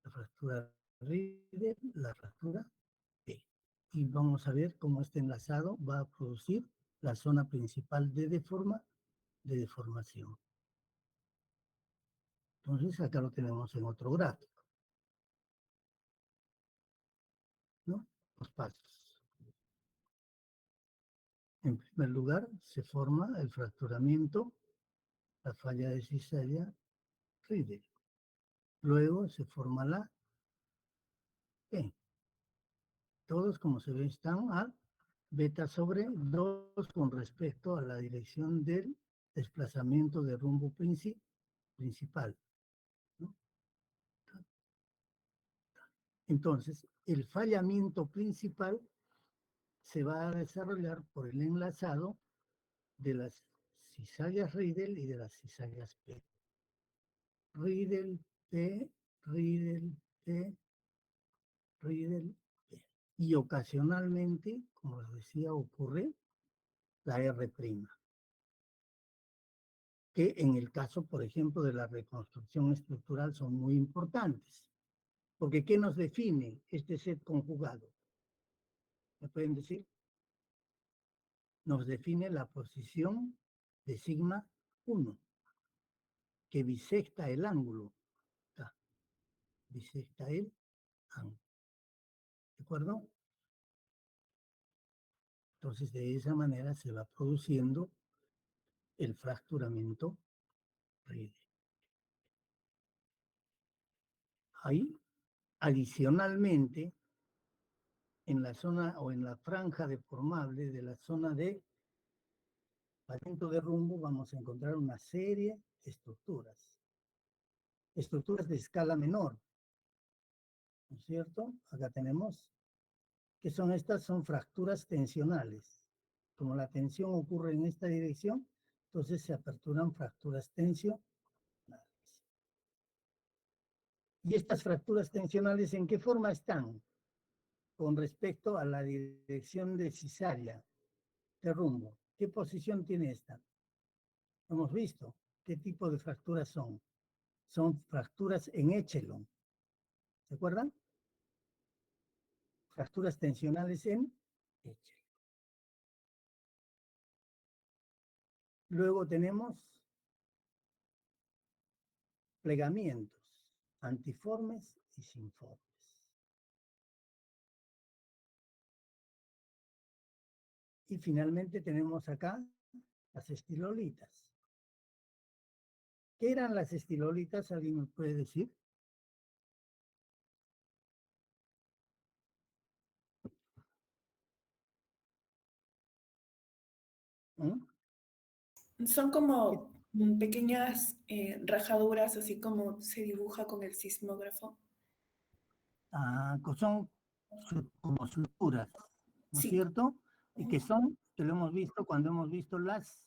la fractura Riedel, la fractura P. Y vamos a ver cómo este enlazado va a producir la zona principal de deformación. Entonces acá lo tenemos en otro gráfico, ¿no? Los pasos. En primer lugar, se forma el fracturamiento, la falla de cizalla Riedel. Luego se forma la P. Todos, como se ve, están a beta sobre 2 con respecto a la dirección del desplazamiento de rumbo principal, ¿no? Entonces, el fallamiento principal se va a desarrollar por el enlazado de las cizallas Riedel y de las cizallas P. Riedel, P, Riedel, P, Riedel, P. Y ocasionalmente, como les decía, ocurre la R', que en el caso, por ejemplo, de la reconstrucción estructural son muy importantes. Porque ¿qué nos define este set conjugado? ¿Me pueden decir? Nos define la posición de sigma 1, que bisecta el ángulo. Bisecta el ángulo. ¿De acuerdo? Entonces, de esa manera se va produciendo el fracturamiento Riedel. Ahí, adicionalmente, en la zona o en la franja deformable de la zona de fallamiento de rumbo, vamos a encontrar una serie de estructuras de escala menor, ¿no es cierto? Acá tenemos, ¿qué son estas? Son fracturas tensionales. Como la tensión ocurre en esta dirección, entonces se aperturan fracturas tensionales. ¿Y estas fracturas tensionales en qué forma están? Con respecto a la dirección de cizalla, de rumbo. ¿Qué posición tiene esta? Hemos visto qué tipo de fracturas son. Son fracturas en echelon. ¿Se acuerdan? Fracturas tensionales en echelon. Luego tenemos plegamientos antiformes y sinformes. Y finalmente tenemos acá las estilolitas. ¿Qué eran las estilolitas? ¿Alguien me puede decir? ¿Mm? Son como pequeñas rajaduras, así como se dibuja con el sismógrafo. Son como suturas, ¿no es Sí. cierto? Y que lo hemos visto cuando hemos visto las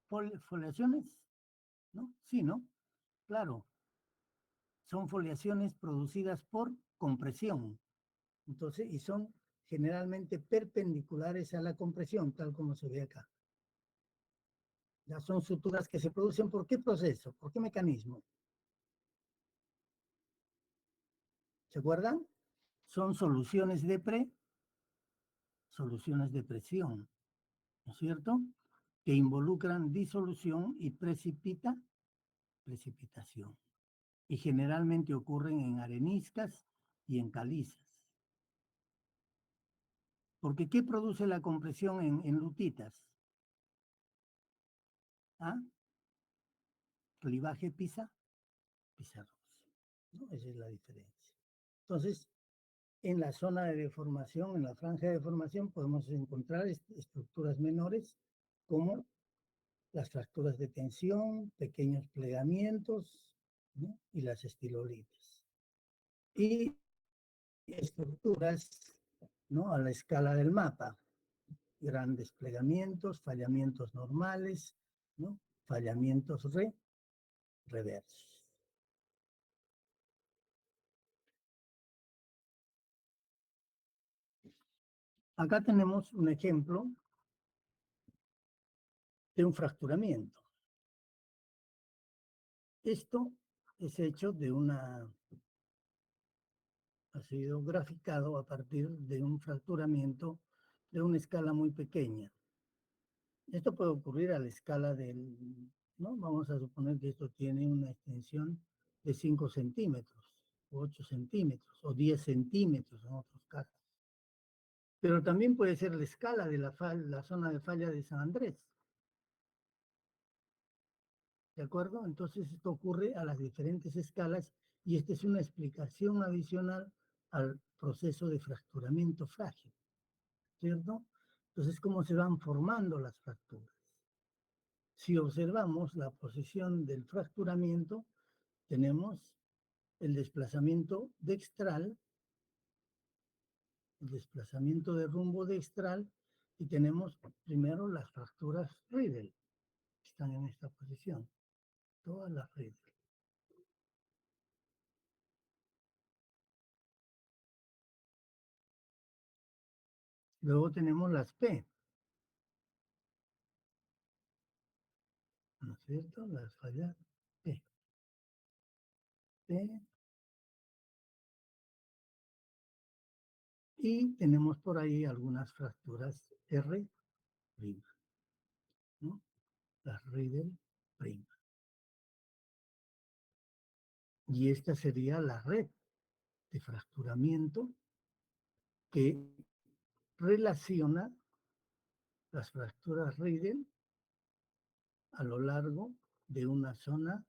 foliaciones, ¿no? Sí, ¿no? Claro, son foliaciones producidas por compresión. Entonces, y son generalmente perpendiculares a la compresión, tal como se ve acá. Ya son suturas que se producen ¿por qué proceso? ¿Por qué mecanismo? ¿Se acuerdan? Son soluciones de soluciones de presión, ¿no es cierto? Que involucran disolución y precipitación. Y generalmente ocurren en areniscas y en calizas. Porque ¿qué produce la compresión en lutitas? ¿Ah? Clivaje pizarroso, ¿no? Esa es la diferencia. Entonces, en la zona de deformación, en la franja de deformación, podemos encontrar estructuras menores como las fracturas de tensión, pequeños plegamientos, ¿no? Y las estilolitas. Y estructuras, ¿no? A la escala del mapa, grandes plegamientos, fallamientos normales, ¿no? Fallamientos reversos. Acá tenemos un ejemplo de un fracturamiento. Esto es hecho de ha sido graficado a partir de un fracturamiento de una escala muy pequeña. Esto puede ocurrir a la escala ¿no? Vamos a suponer que esto tiene una extensión de 5 centímetros, 8 centímetros, o 10 centímetros en otros casos. Pero también puede ser la escala de la zona de falla de San Andrés. ¿De acuerdo? Entonces esto ocurre a las diferentes escalas y esta es una explicación adicional al proceso de fracturamiento frágil, ¿cierto? Entonces, ¿cómo se van formando las fracturas? Si observamos la posición del fracturamiento, tenemos el desplazamiento dextral, el desplazamiento de rumbo dextral, y tenemos primero las fracturas Riedel, que están en esta posición, todas las Riedel. Luego tenemos las P, ¿no es cierto? Las fallas P. P. Y tenemos por ahí algunas fracturas R', ¿no? Las Riedel prima. Y esta sería la red de fracturamiento que relaciona las fracturas Riedel a lo largo de una zona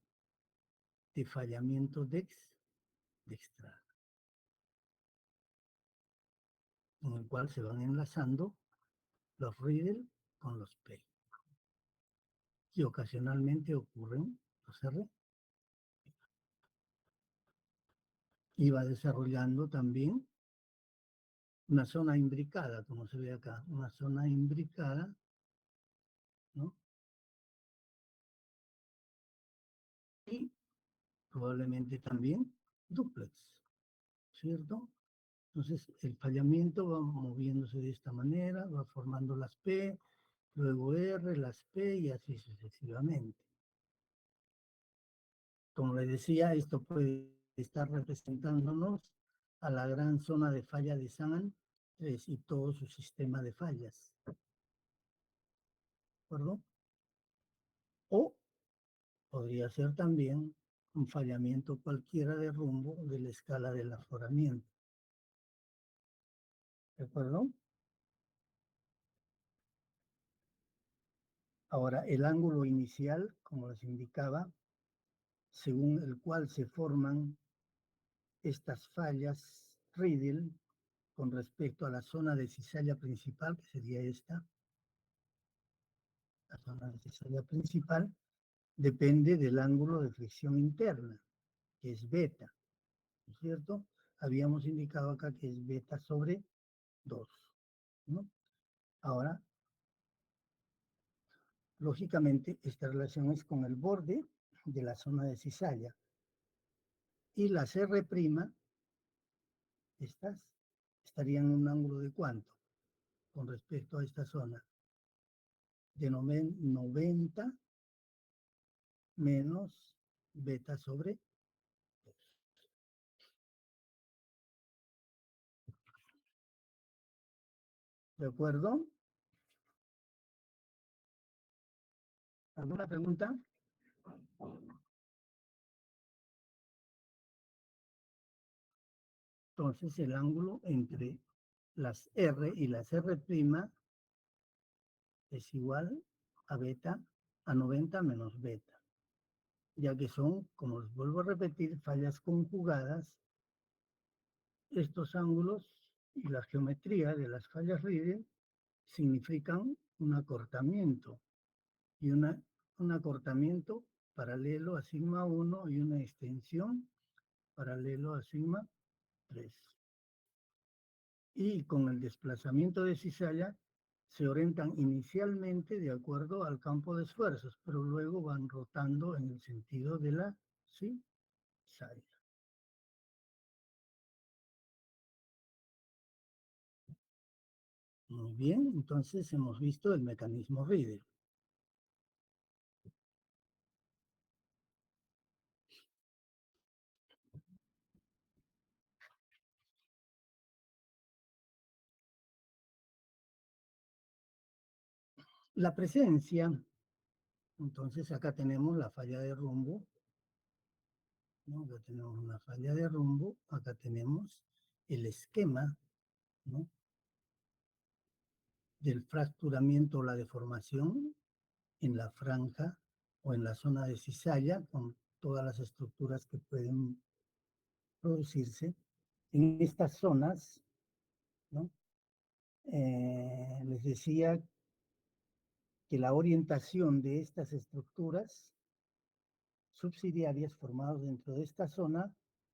de fallamiento dextral, en el cual se van enlazando los Riedel con los P. Y ocasionalmente ocurren los R. Y va desarrollando también una zona imbricada, como se ve acá, una zona imbricada, ¿no? Y probablemente también duplex, ¿cierto? Entonces el fallamiento va moviéndose de esta manera, va formando las P, luego R, las P y así sucesivamente. Como les decía, esto puede estar representándonos a la gran zona de falla de San Andrés y todo su sistema de fallas. ¿De acuerdo? O podría ser también un fallamiento cualquiera de rumbo de la escala del aforamiento. ¿De acuerdo? Ahora, el ángulo inicial, como les indicaba, según el cual se forman estas fallas Riedel con respecto a la zona de cizalla principal, que sería esta, la zona de cizalla principal, depende del ángulo de fricción interna, que es beta, ¿no es cierto? Habíamos indicado acá que es beta sobre 2, ¿no? Ahora, lógicamente, esta relación es con el borde de la zona de cizalla. Y las R', estas, estarían en un ángulo de cuánto con respecto a esta zona. De 90 menos beta sobre 2. ¿De acuerdo? ¿Alguna pregunta? Entonces el ángulo entre las R y las R' es igual a beta a 90 menos beta, ya que son, como les vuelvo a repetir, fallas conjugadas. Estos ángulos y la geometría de las fallas Riemann significan un acortamiento y un acortamiento paralelo a sigma 1 y una extensión paralelo a sigma 3. Y con el desplazamiento de cizalla se orientan inicialmente de acuerdo al campo de esfuerzos, pero luego van rotando en el sentido de la cizalla. Muy bien, entonces hemos visto el mecanismo Rieder. La presencia, entonces acá tenemos la falla de rumbo, ¿no? Acá tenemos una falla de rumbo, acá tenemos el esquema, ¿no? Del fracturamiento o la deformación en la franja o en la zona de cizalla con todas las estructuras que pueden producirse. En estas zonas, ¿no? Les decía que la orientación de estas estructuras subsidiarias formadas dentro de esta zona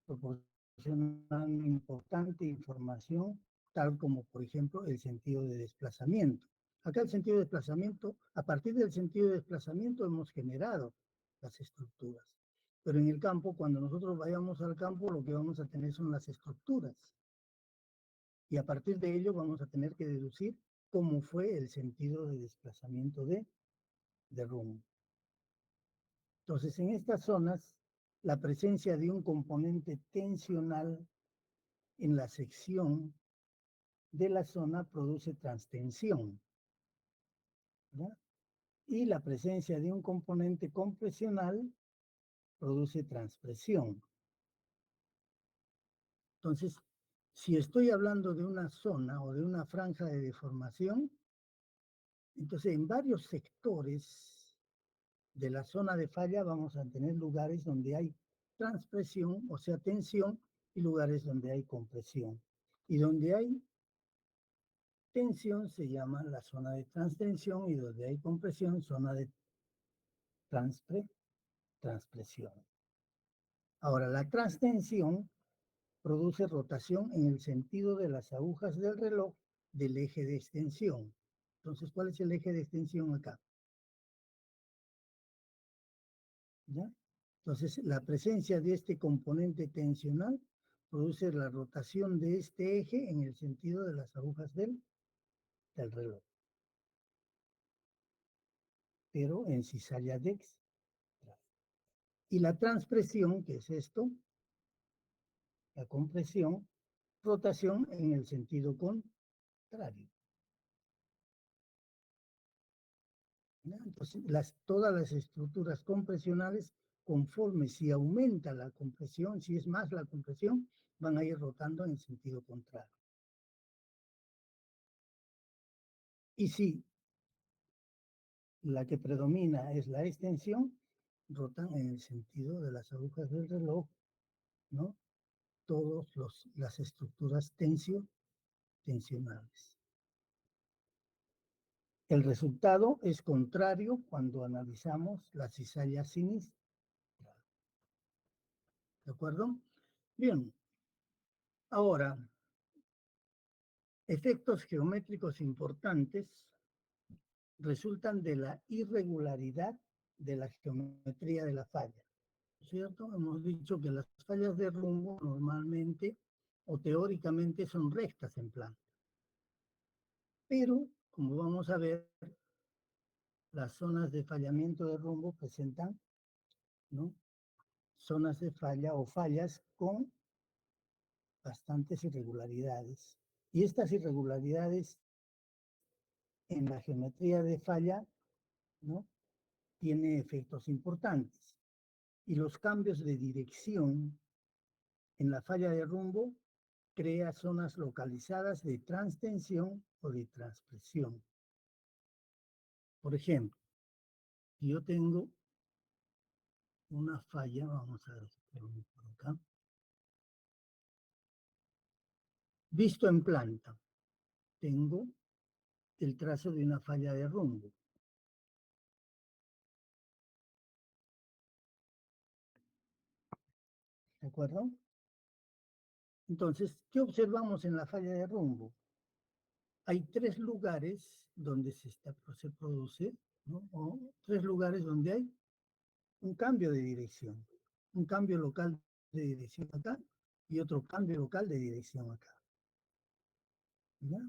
proporcionan importante información, tal como, por ejemplo, el sentido de desplazamiento. Acá el sentido de desplazamiento, a partir del sentido de desplazamiento hemos generado las estructuras. Pero en el campo, cuando nosotros vayamos al campo, lo que vamos a tener son las estructuras. Y a partir de ello vamos a tener que deducir cómo fue el sentido de desplazamiento de rumbo. Entonces, en estas zonas, la presencia de un componente tensional en la sección de la zona produce transtensión, ¿verdad? Y la presencia de un componente compresional produce transpresión. Entonces, si estoy hablando de una zona o de una franja de deformación, entonces en varios sectores de la zona de falla vamos a tener lugares donde hay transpresión, o sea, tensión, y lugares donde hay compresión. Y donde hay tensión se llama la zona de transtensión y donde hay compresión, zona de transpresión. Ahora, la transtensión produce rotación en el sentido de las agujas del reloj del eje de extensión. Entonces, ¿cuál es el eje de extensión acá? ¿Ya? Entonces, la presencia de este componente tensional produce la rotación de este eje en el sentido de las agujas del reloj. Pero en cizalla dextra. Y la transpresión, que es esto, la compresión, rotación en el sentido contrario. ¿Ya? Entonces, todas las estructuras compresionales, conforme si aumenta la compresión, si es más la compresión, van a ir rotando en sentido contrario. Y si la que predomina es la extensión, rotan en el sentido de las agujas del reloj, ¿no? Todas las estructuras tensionales. El resultado es contrario cuando analizamos la cizalla sinistra. ¿De acuerdo? Bien. Ahora, efectos geométricos importantes resultan de la irregularidad de la geometría de la falla. ¿Cierto? Hemos dicho que las fallas de rumbo normalmente o teóricamente son rectas en planta. Pero, como vamos a ver, las zonas de fallamiento de rumbo presentan, ¿no? Zonas de falla o fallas con bastantes irregularidades. Y estas irregularidades en la geometría de falla, ¿no? Tiene efectos importantes. Y los cambios de dirección en la falla de rumbo crea zonas localizadas de transtensión o de transpresión. Por ejemplo, si yo tengo una falla, vamos a ver por acá, visto en planta, tengo el trazo de una falla de rumbo. ¿De acuerdo? Entonces, ¿qué observamos en la falla de rumbo? Hay tres lugares donde se produce, ¿no? O tres lugares donde hay un cambio de dirección, un cambio local de dirección acá y otro cambio local de dirección acá. ¿Ya?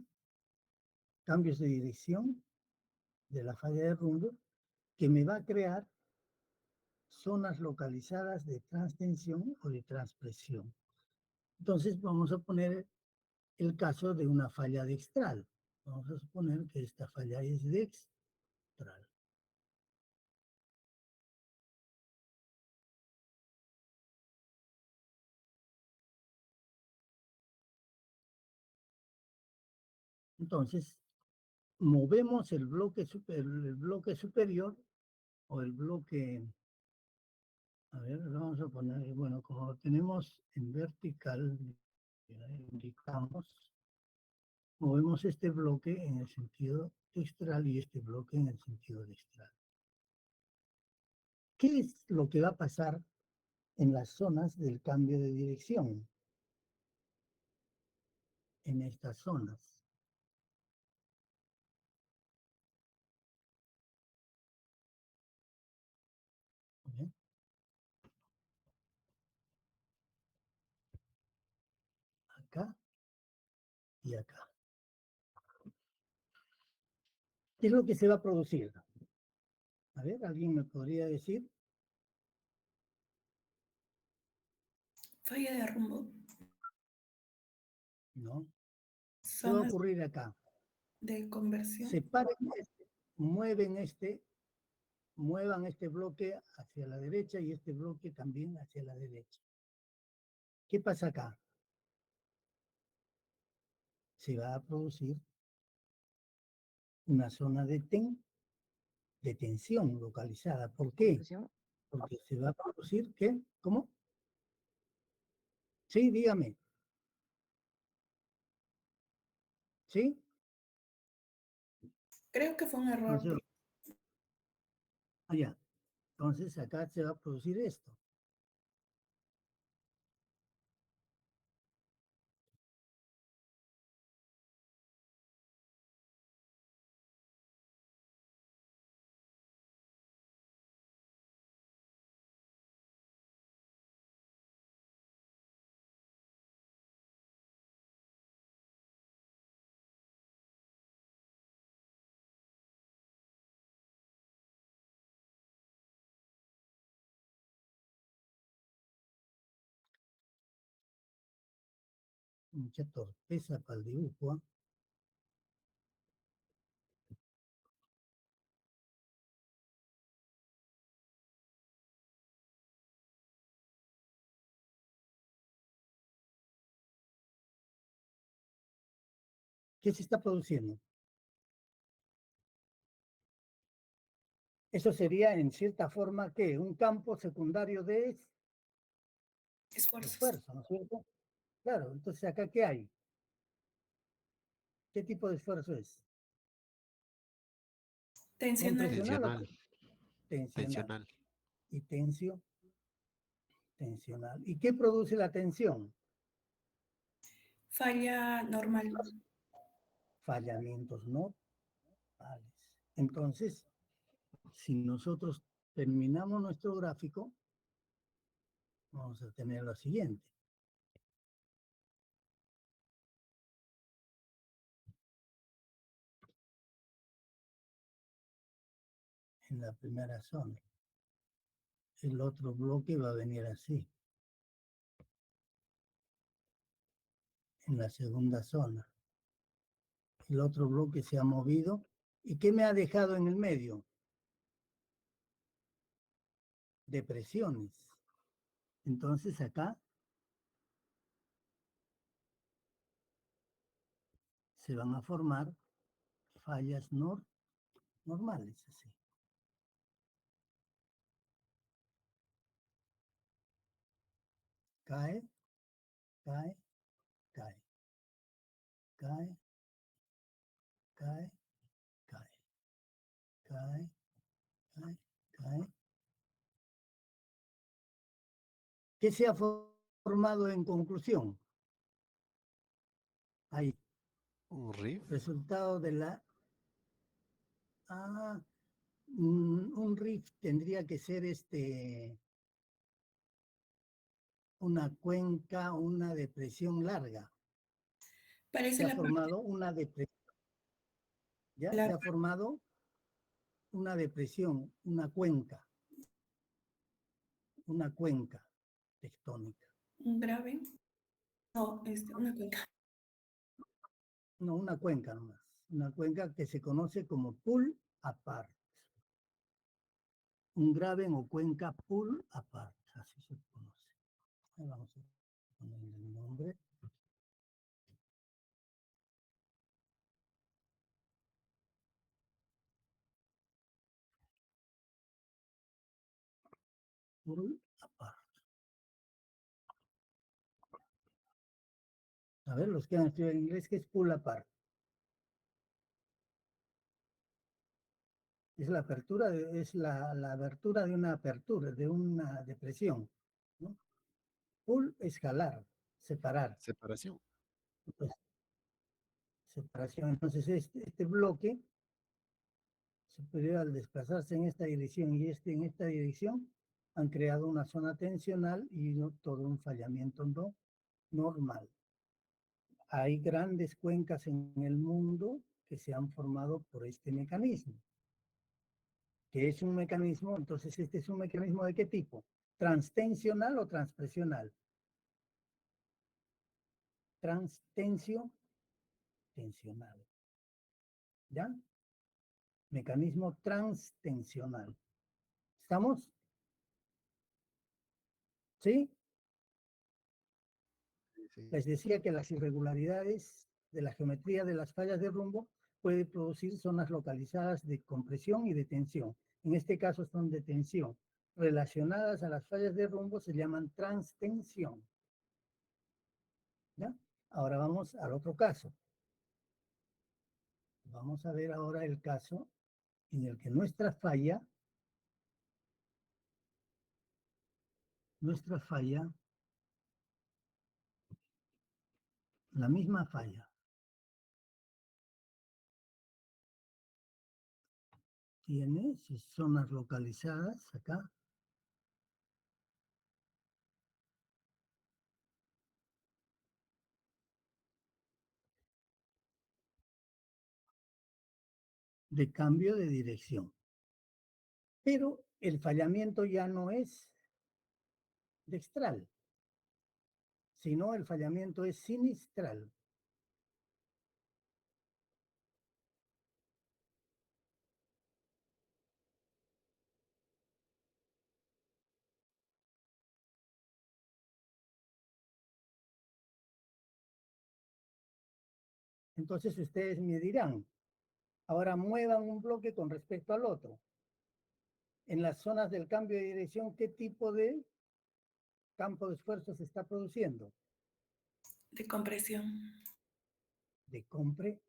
Cambios de dirección de la falla de rumbo que me va a crear zonas localizadas de transtensión o de transpresión. Entonces vamos a poner el caso de una falla dextral. Vamos a suponer que esta falla es dextral. Entonces, movemos el bloque superior o el bloque, a ver, vamos a poner, bueno, como lo tenemos en vertical, indicamos, movemos este bloque en el sentido dextral y este bloque en el sentido dextral. ¿Qué es lo que va a pasar en las zonas del cambio de dirección? En estas zonas. ¿Bien? Acá y acá. ¿Qué es lo que se va a producir? A ver, ¿alguien me podría decir? Falla de rumbo. No. ¿Qué va a Zonas ocurrir acá? de conversión. Separen este, muevan este bloque hacia la derecha y este bloque también hacia la derecha. ¿Qué pasa acá? Se va a producir una zona de tensión localizada. ¿Por qué? Porque se va a producir, ¿qué? ¿Cómo? Sí, dígame. ¿Sí? Creo que fue un error. Entonces, allá. Entonces acá se va a producir esto. Mucha torpeza para el dibujo. ¿Ah? ¿Qué se está produciendo? Eso sería, en cierta forma, ¿qué? Un campo secundario de Esfuerzos. esfuerzo, ¿no es cierto? Claro, entonces acá, ¿qué hay? ¿Qué tipo de esfuerzo es? Tensional. ¿Compresional o Tensional, tensional? tensional. Y tensional. ¿Y qué produce la tensión? Falla normal. Fallamientos normales. Entonces, si nosotros terminamos nuestro gráfico, vamos a tener lo siguiente. En la primera zona. El otro bloque va a venir así. En la segunda zona. El otro bloque se ha movido ¿Y qué me ha dejado en el medio? Depresiones. Entonces acá se van a formar fallas normales, así. Cae, cae, cae, cae, cae, cae, cae, cae, cae. ¿Qué se ha formado en conclusión? Ahí, Un riff. resultado de la... Ah, un rift tendría que ser una cuenca, una depresión larga. Parece Se ha la parte, formado una depresión, ¿ya? la, Se ha formado una depresión, una cuenca tectónica. un grave, no, una cuenca. No, una cuenca nomás. Una cuenca que se conoce como pull apart. Un graben o cuenca pull apart, así se conoce. Ahí vamos a ponerle el nombre. Pull apart. A ver, los que han estudiado en inglés, ¿qué es pull apart? Es la apertura, es la abertura de una apertura, de una depresión, ¿no? Pull es jalar, separar. Separación. Pues, separación. Entonces, este bloque superior al desplazarse en esta dirección y en esta dirección, han creado una zona tensional y todo un fallamiento normal. Hay grandes cuencas en el mundo que se han formado por este mecanismo. Que es un mecanismo, entonces este es un mecanismo ¿de qué tipo? ¿Transtensional o transpresional? Transtensional. ¿Ya? Mecanismo transtensional. ¿Estamos? ¿Sí? Sí. Les decía que las irregularidades de la geometría de las fallas de rumbo puede producir zonas localizadas de compresión y de tensión. En este caso son de tensión. Relacionadas a las fallas de rumbo se llaman transtensión. ¿Ya? Ahora vamos al otro caso. Vamos a ver ahora el caso en el que nuestra falla, la misma falla, tiene sus zonas localizadas acá, de cambio de dirección. Pero el fallamiento ya no es dextral, sino el fallamiento es sinistral. Entonces ustedes me dirán, ahora muevan un bloque con respecto al otro. En las zonas del cambio de dirección, ¿qué tipo de campo de esfuerzo se está produciendo? De compresión. De compresión,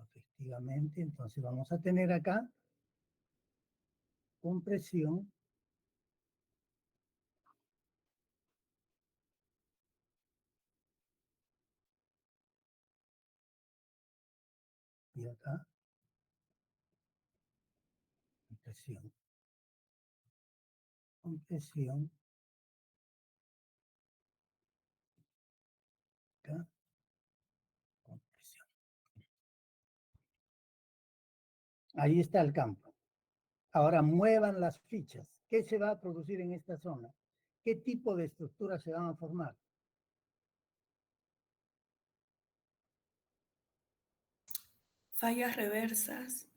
efectivamente. Entonces vamos a tener acá compresión y acá compresión. Compresión, acá compresión. Ahí está el campo. Ahora muevan las fichas. ¿Qué se va a producir en esta zona? ¿Qué tipo de estructuras se van a formar? fallas reversas,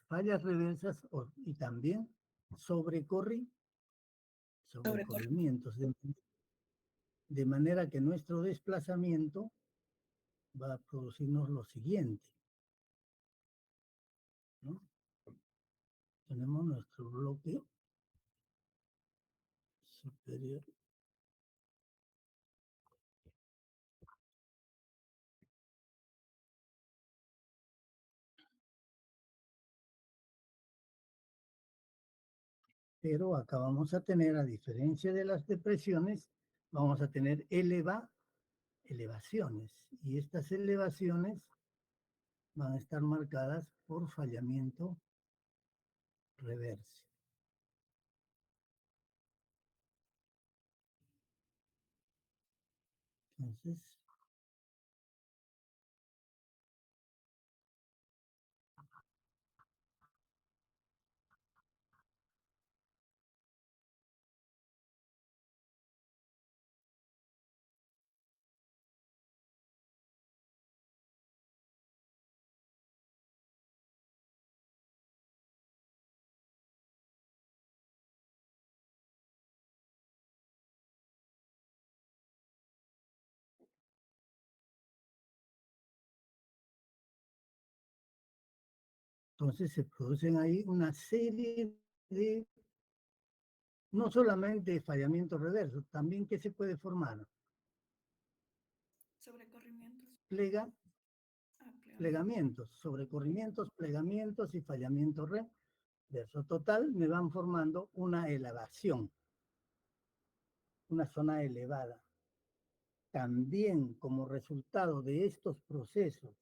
fallas reversas y también sobrecorre. sobrecorrimientos, de manera que nuestro desplazamiento va a producirnos lo siguiente, ¿no? Tenemos nuestro bloque superior. Pero acá vamos a tener, a diferencia de las depresiones, vamos a tener elevaciones. Y estas elevaciones van a estar marcadas por fallamiento reverso. Entonces, entonces se producen ahí una serie de, no solamente fallamiento reverso, también que se puede formar Sobrecorrimientos. plega, Plegamiento. plegamientos, sobrecorrimientos, plegamientos y fallamiento reverso. Total, me van formando una elevación, una zona elevada. También como resultado de estos procesos,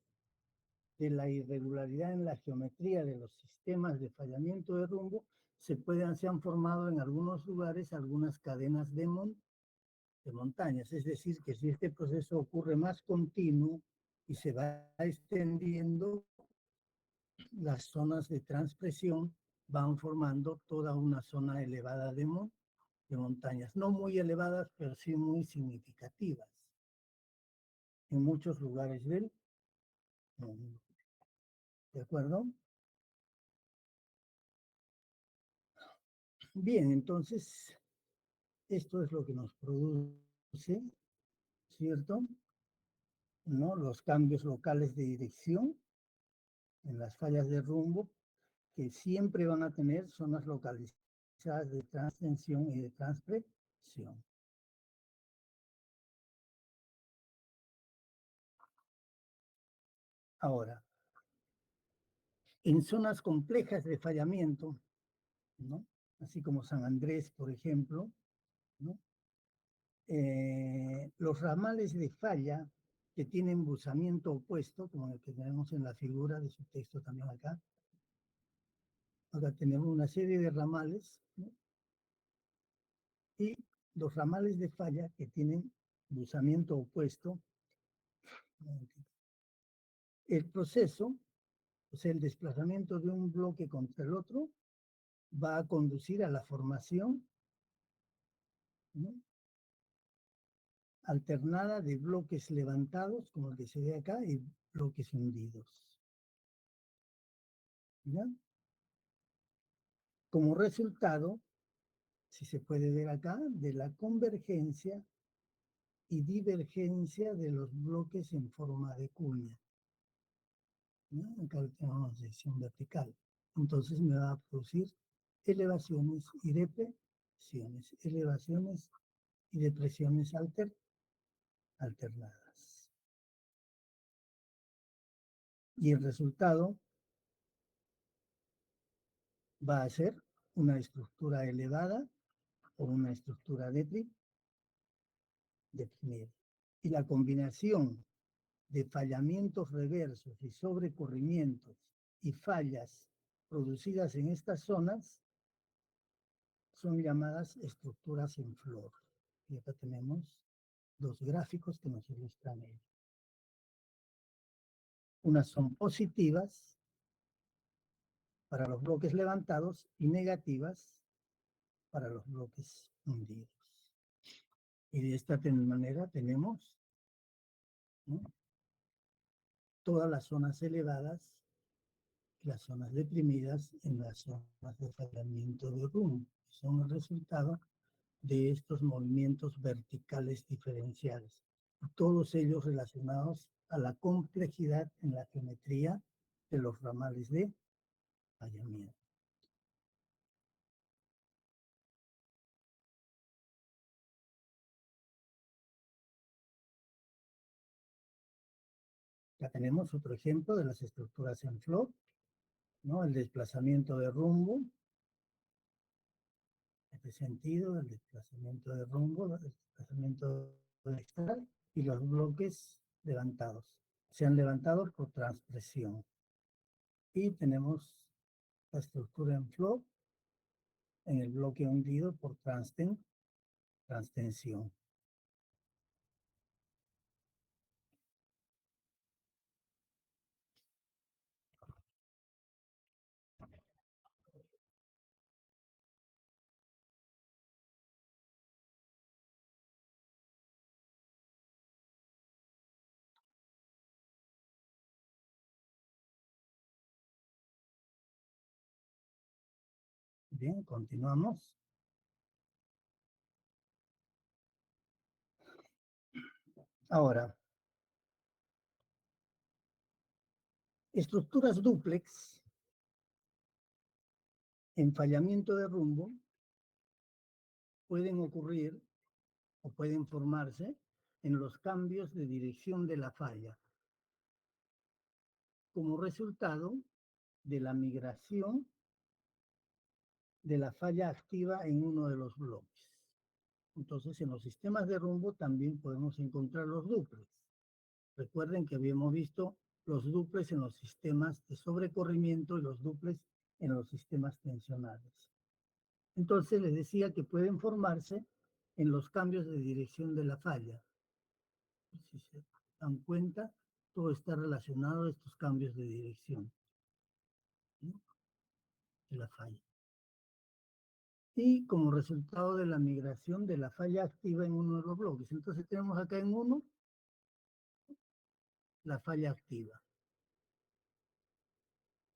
de la irregularidad en la geometría de los sistemas de fallamiento de rumbo, se han formado en algunos lugares algunas cadenas de montañas. Es decir, que si este proceso ocurre más continuo y se va extendiendo, las zonas de transpresión van formando toda una zona elevada de montañas. No muy elevadas, pero sí muy significativas en muchos lugares del mundo. ¿De acuerdo? Bien, entonces, esto es lo que nos produce, ¿cierto? ¿No? Los cambios locales de dirección en las fallas de rumbo, que siempre van a tener zonas localizadas de transtensión y de transpresión. Ahora, en zonas complejas de fallamiento, ¿no? Así como San Andrés, por ejemplo, ¿no? Los ramales de falla que tienen buzamiento opuesto, como el que tenemos en la figura de su texto también acá. Acá tenemos una serie de ramales, ¿no? Y los ramales de falla que tienen buzamiento opuesto. El proceso, o sea, el desplazamiento de un bloque contra el otro, va a conducir a la formación, ¿no?, alternada de bloques levantados, como el que se ve acá, y bloques hundidos. ¿Ya? Como resultado, si se puede ver acá, de la convergencia y divergencia de los bloques en forma de cuña, ¿no? Acá tenemos sección vertical. Entonces me va a producir elevaciones y depresiones alternadas. Y el resultado va a ser una estructura elevada o una estructura deprimida. Y la combinación de fallamientos reversos y sobrecorrimientos y fallas producidas en estas zonas son llamadas estructuras en flor. Y acá tenemos dos gráficos que nos ilustran ello. Unas son positivas para los bloques levantados y negativas para los bloques hundidos. Y de esta manera tenemos, ¿no?, todas las zonas elevadas y las zonas deprimidas en las zonas de fallamiento de rumbo. Son el resultado de estos movimientos verticales diferenciales, todos ellos relacionados a la complejidad en la geometría de los ramales de fallamiento. Ya tenemos otro ejemplo de las estructuras en flow, ¿no? El desplazamiento de rumbo, en este sentido, el desplazamiento de rumbo, el desplazamiento vectorial y los bloques levantados. Se han levantado por transpresión. Y tenemos la estructura en flow en el bloque hundido por transtensión. Bien, continuamos. Ahora, estructuras dúplex en fallamiento de rumbo pueden ocurrir o pueden formarse en los cambios de dirección de la falla como resultado de la migración de la falla activa en uno de los bloques. Entonces, en los sistemas de rumbo también podemos encontrar los duplex. Recuerden que habíamos visto los duplex en los sistemas de sobrecorrimiento y los duplex en los sistemas tensionales. Entonces, les decía que pueden formarse en los cambios de dirección de la falla. Si se dan cuenta, todo está relacionado a estos cambios de dirección, ¿no? De la falla. Y como resultado de la migración de la falla activa en uno de los bloques. Entonces tenemos acá en uno la falla activa.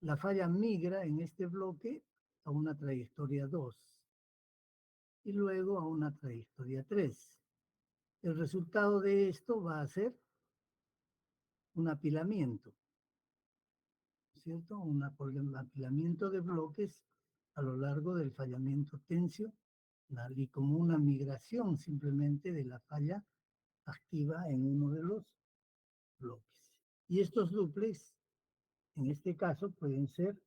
La falla migra en este bloque a una trayectoria 2 y luego a una trayectoria 3. El resultado de esto va a ser un apilamiento, ¿cierto? Un apilamiento de bloques a lo largo del fallamiento tensional y como una migración simplemente de la falla activa en uno de los bloques. Y estos duplex, en este caso, pueden ser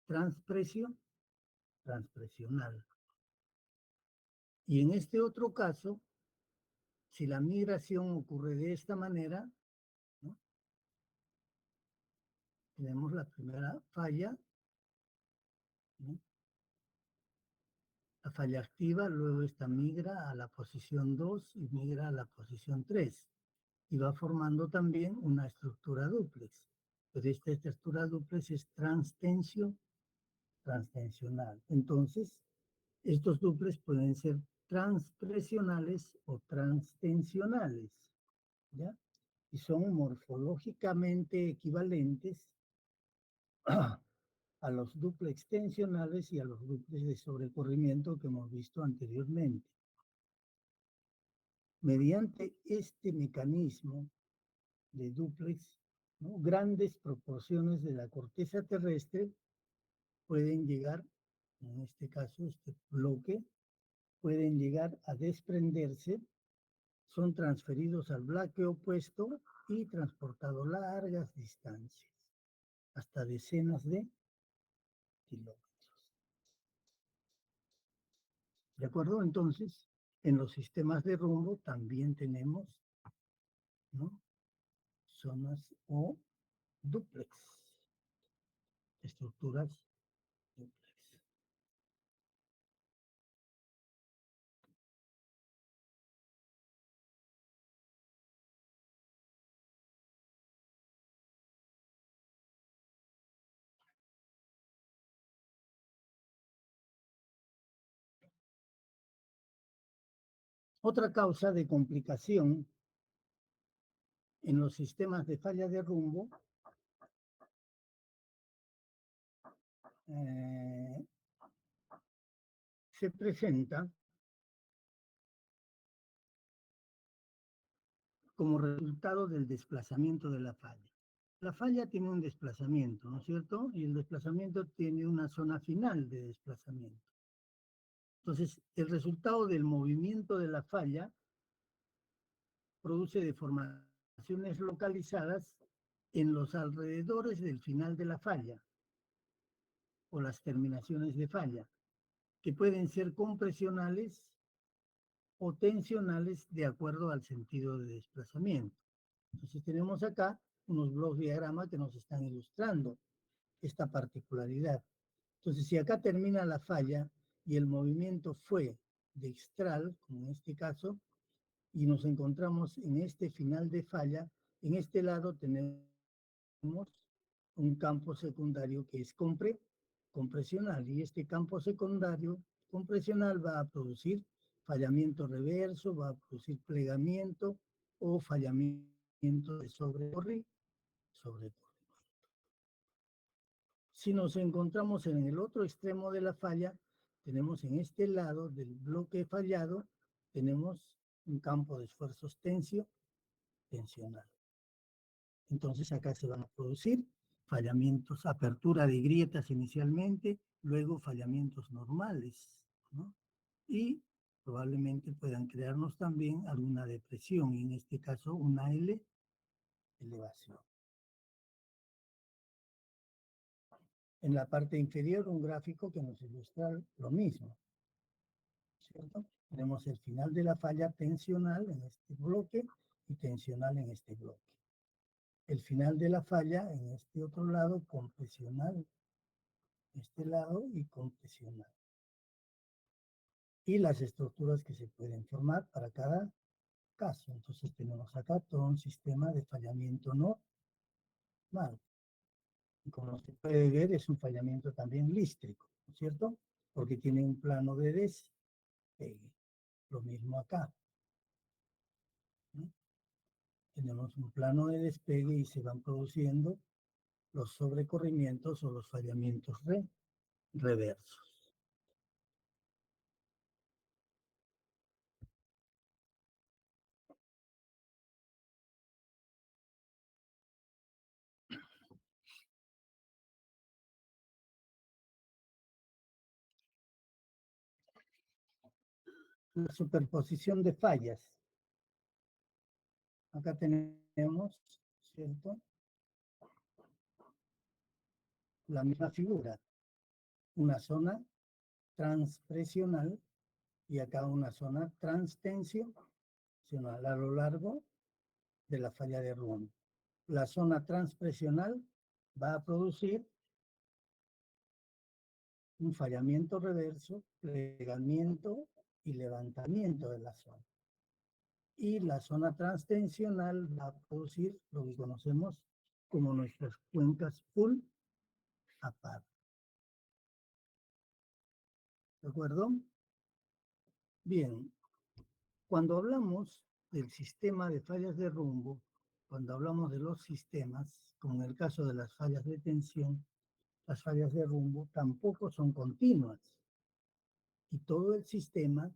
transpresional. Y en este otro caso, si la migración ocurre de esta manera, ¿no? Tenemos la primera falla, ¿no? La falla activa, luego esta migra a la posición 2 y migra a la posición 3. Y va formando también una estructura dúplex. Pero esta estructura dúplex es transtensional. Entonces, estos duplex pueden ser transpresionales o transtensionales, ¿ya? Y son morfológicamente equivalentes a los duplex tensionales y a los duplex de sobrecorrimiento que hemos visto anteriormente. Mediante este mecanismo de duplex, ¿no? Grandes proporciones de la corteza terrestre pueden llegar, en este caso, este bloque, pueden llegar a desprenderse, son transferidos al bloque opuesto y transportados largas distancias, hasta decenas de kilómetros. ¿De acuerdo? Entonces, en los sistemas de rumbo también tenemos, ¿no? Zonas o duplex, estructuras duplex. Otra causa de complicación en los sistemas de falla de rumbo, se presenta como resultado del desplazamiento de la falla. La falla tiene un desplazamiento, ¿no es cierto? Y el desplazamiento tiene una zona final de desplazamiento. Entonces, el resultado del movimiento de la falla produce deformaciones localizadas en los alrededores del final de la falla o las terminaciones de falla, que pueden ser compresionales o tensionales de acuerdo al sentido de desplazamiento. Entonces tenemos acá unos bloques diagrama que nos están ilustrando esta particularidad. Entonces, si acá termina la falla y el movimiento fue dextral, como en este caso, y nos encontramos en este final de falla, en este lado tenemos un campo secundario que es compresional, y este campo secundario compresional va a producir fallamiento reverso, va a producir plegamiento o fallamiento de sobrecorrimiento. Si nos encontramos en el otro extremo de la falla, tenemos en este lado del bloque fallado, tenemos un campo de esfuerzos tensional. Entonces acá se van a producir fallamientos, apertura de grietas inicialmente, luego fallamientos normales, ¿no? Y probablemente puedan crearnos también alguna depresión, y en este caso una elevación. En la parte inferior un gráfico que nos ilustra lo mismo, ¿cierto? Tenemos el final de la falla tensional en este bloque y tensional en este bloque. El final de la falla en este otro lado, compresional, este lado y compresional. Y las estructuras que se pueden formar para cada caso. Entonces tenemos acá todo un sistema de fallamiento normal. Y como se puede ver, es un fallamiento también lístrico, ¿no es cierto? Porque tiene un plano de despegue. Lo mismo acá, ¿no? Tenemos un plano de despegue y se van produciendo los sobrecorrimientos o los fallamientos reversos. La superposición de fallas. Acá tenemos, ¿cierto? La misma figura, una zona transpresional y acá una zona transtensional a lo largo de la falla de Rouen. La zona transpresional va a producir un fallamiento reverso, plegamiento y levantamiento de la zona. Y la zona transtensional va a producir lo que conocemos como nuestras cuencas pull apart. ¿De acuerdo? Bien, cuando hablamos del sistema de fallas de rumbo, cuando hablamos de los sistemas, como en el caso de las fallas de tensión, las fallas de rumbo tampoco son continuas. Y todo el sistema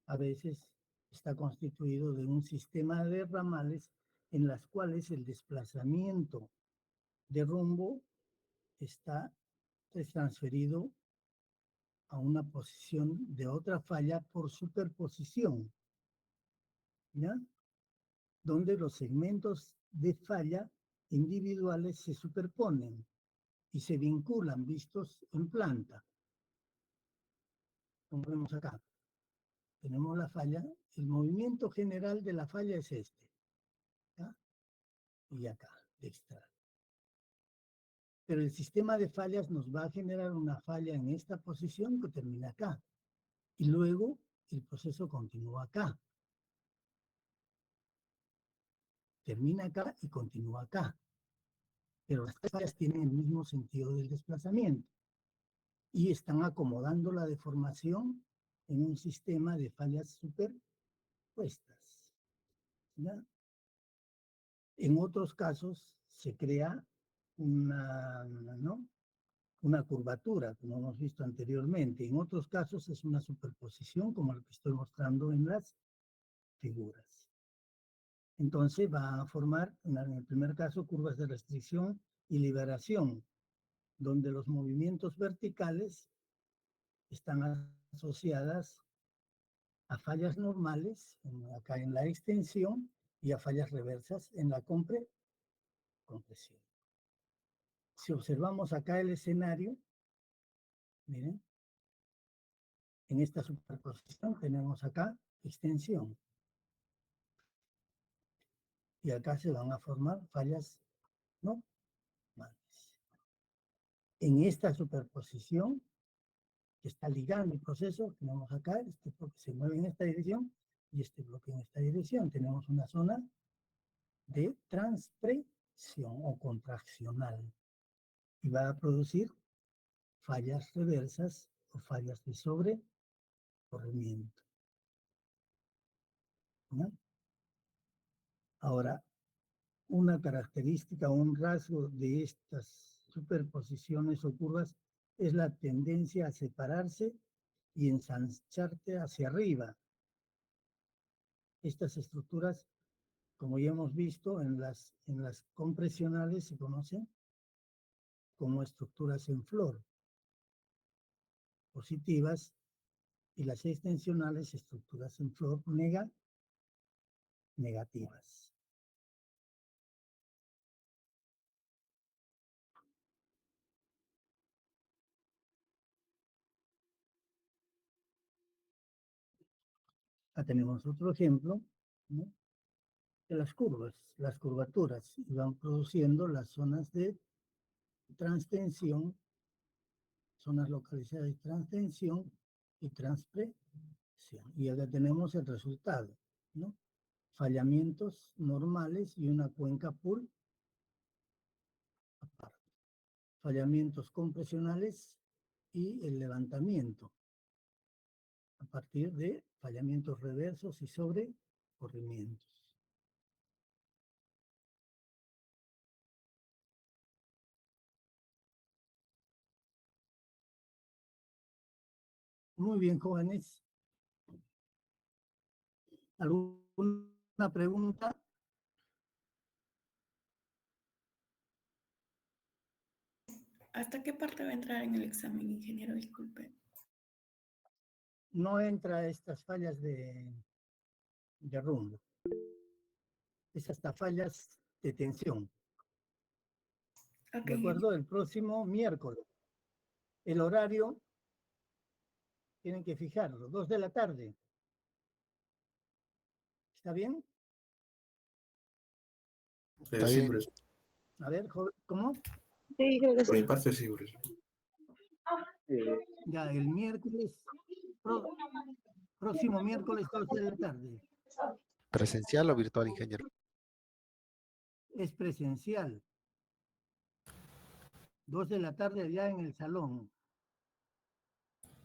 a veces está constituido de un sistema de ramales en las cuales el desplazamiento de rumbo está transferido a una posición de otra falla por superposición, ¿ya? Donde los segmentos de falla individuales se superponen y se vinculan vistos en planta. Como vemos acá, tenemos la falla, el movimiento general de la falla es este, ¿ya? Y acá, dextral. Pero el sistema de fallas nos va a generar una falla en esta posición que termina acá. Y luego el proceso continúa acá. Termina acá y continúa acá. Pero las fallas tienen el mismo sentido del desplazamiento y están acomodando la deformación en un sistema de fallas superpuestas, ¿ya? En otros casos se crea una, ¿no? Una curvatura, como hemos visto anteriormente. En otros casos es una superposición, como el que estoy mostrando en las figuras. Entonces va a formar, en el primer caso, curvas de restricción y liberación, donde los movimientos verticales están asociadas a fallas normales, acá en la extensión, y a fallas reversas en la compresión. Si observamos acá el escenario, miren, en esta superposición tenemos acá extensión. Y acá se van a formar fallas normales. En esta superposición, que está ligando el proceso, tenemos acá, este bloque se mueve en esta dirección y este bloque en esta dirección. Tenemos una zona de transpresión o contraccional y va a producir fallas reversas o fallas de sobrecorrimiento. ¿No? Ahora, una característica, un rasgo de estas superposiciones o curvas es la tendencia a separarse y ensancharte hacia arriba. Estas estructuras, como ya hemos visto, en las compresionales se conocen como estructuras en flor positivas y las extensionales estructuras en flor negativas. Acá tenemos otro ejemplo, ¿no? De las curvas, las curvaturas, y van produciendo las zonas de transtensión, zonas localizadas de transtensión y transpresión. Y acá tenemos el resultado, ¿no? Fallamientos normales y una cuenca pool aparte. Fallamientos compresionales y el levantamiento a partir de fallamientos reversos y sobrecorrimientos. Muy bien, jóvenes. ¿Alguna pregunta? ¿Hasta qué parte va a entrar en el examen, ingeniero? Disculpe. No entra estas fallas de rumbo. Es hasta fallas de tensión. Ok, De acuerdo, el próximo miércoles. El horario tienen que fijarlo, 2 de la tarde. ¿Está bien? Está Sí, bien. profesor. A ver, ¿cómo? Sí, creo que Por mi sí. parte, sí, profesor. Ya, el miércoles, próximo miércoles, 2 de la tarde. ¿Presencial o virtual, ingeniero? Es presencial. 2 de la tarde allá en el salón.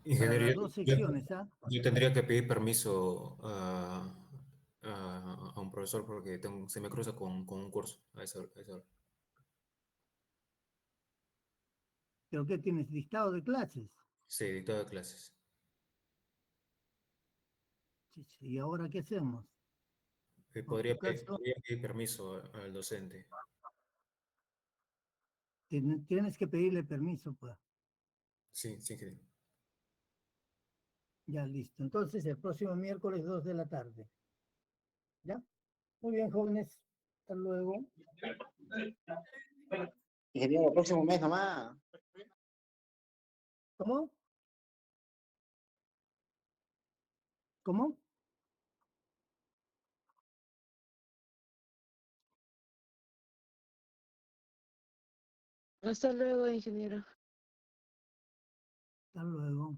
Para Ingeniero, las dos secciones, ¿ah? yo tendría que pedir permiso a un profesor porque se me cruza con un curso a esa hora. ¿Pero qué tienes? ¿Listado de clases? Sí, dictado de clases. Sí, sí. ¿Y ahora qué hacemos? Por tu Podría caso, pedir permiso al docente. tienes que pedirle permiso, pues. Sí, sí, ingeniero. Ya, listo. Entonces, el próximo miércoles, 2 de la tarde. ¿Ya? Muy bien, jóvenes. Hasta luego. Ingeniero, el próximo mes nomás. ¿Cómo? ¿Cómo? Hasta luego, ingeniero. Hasta luego.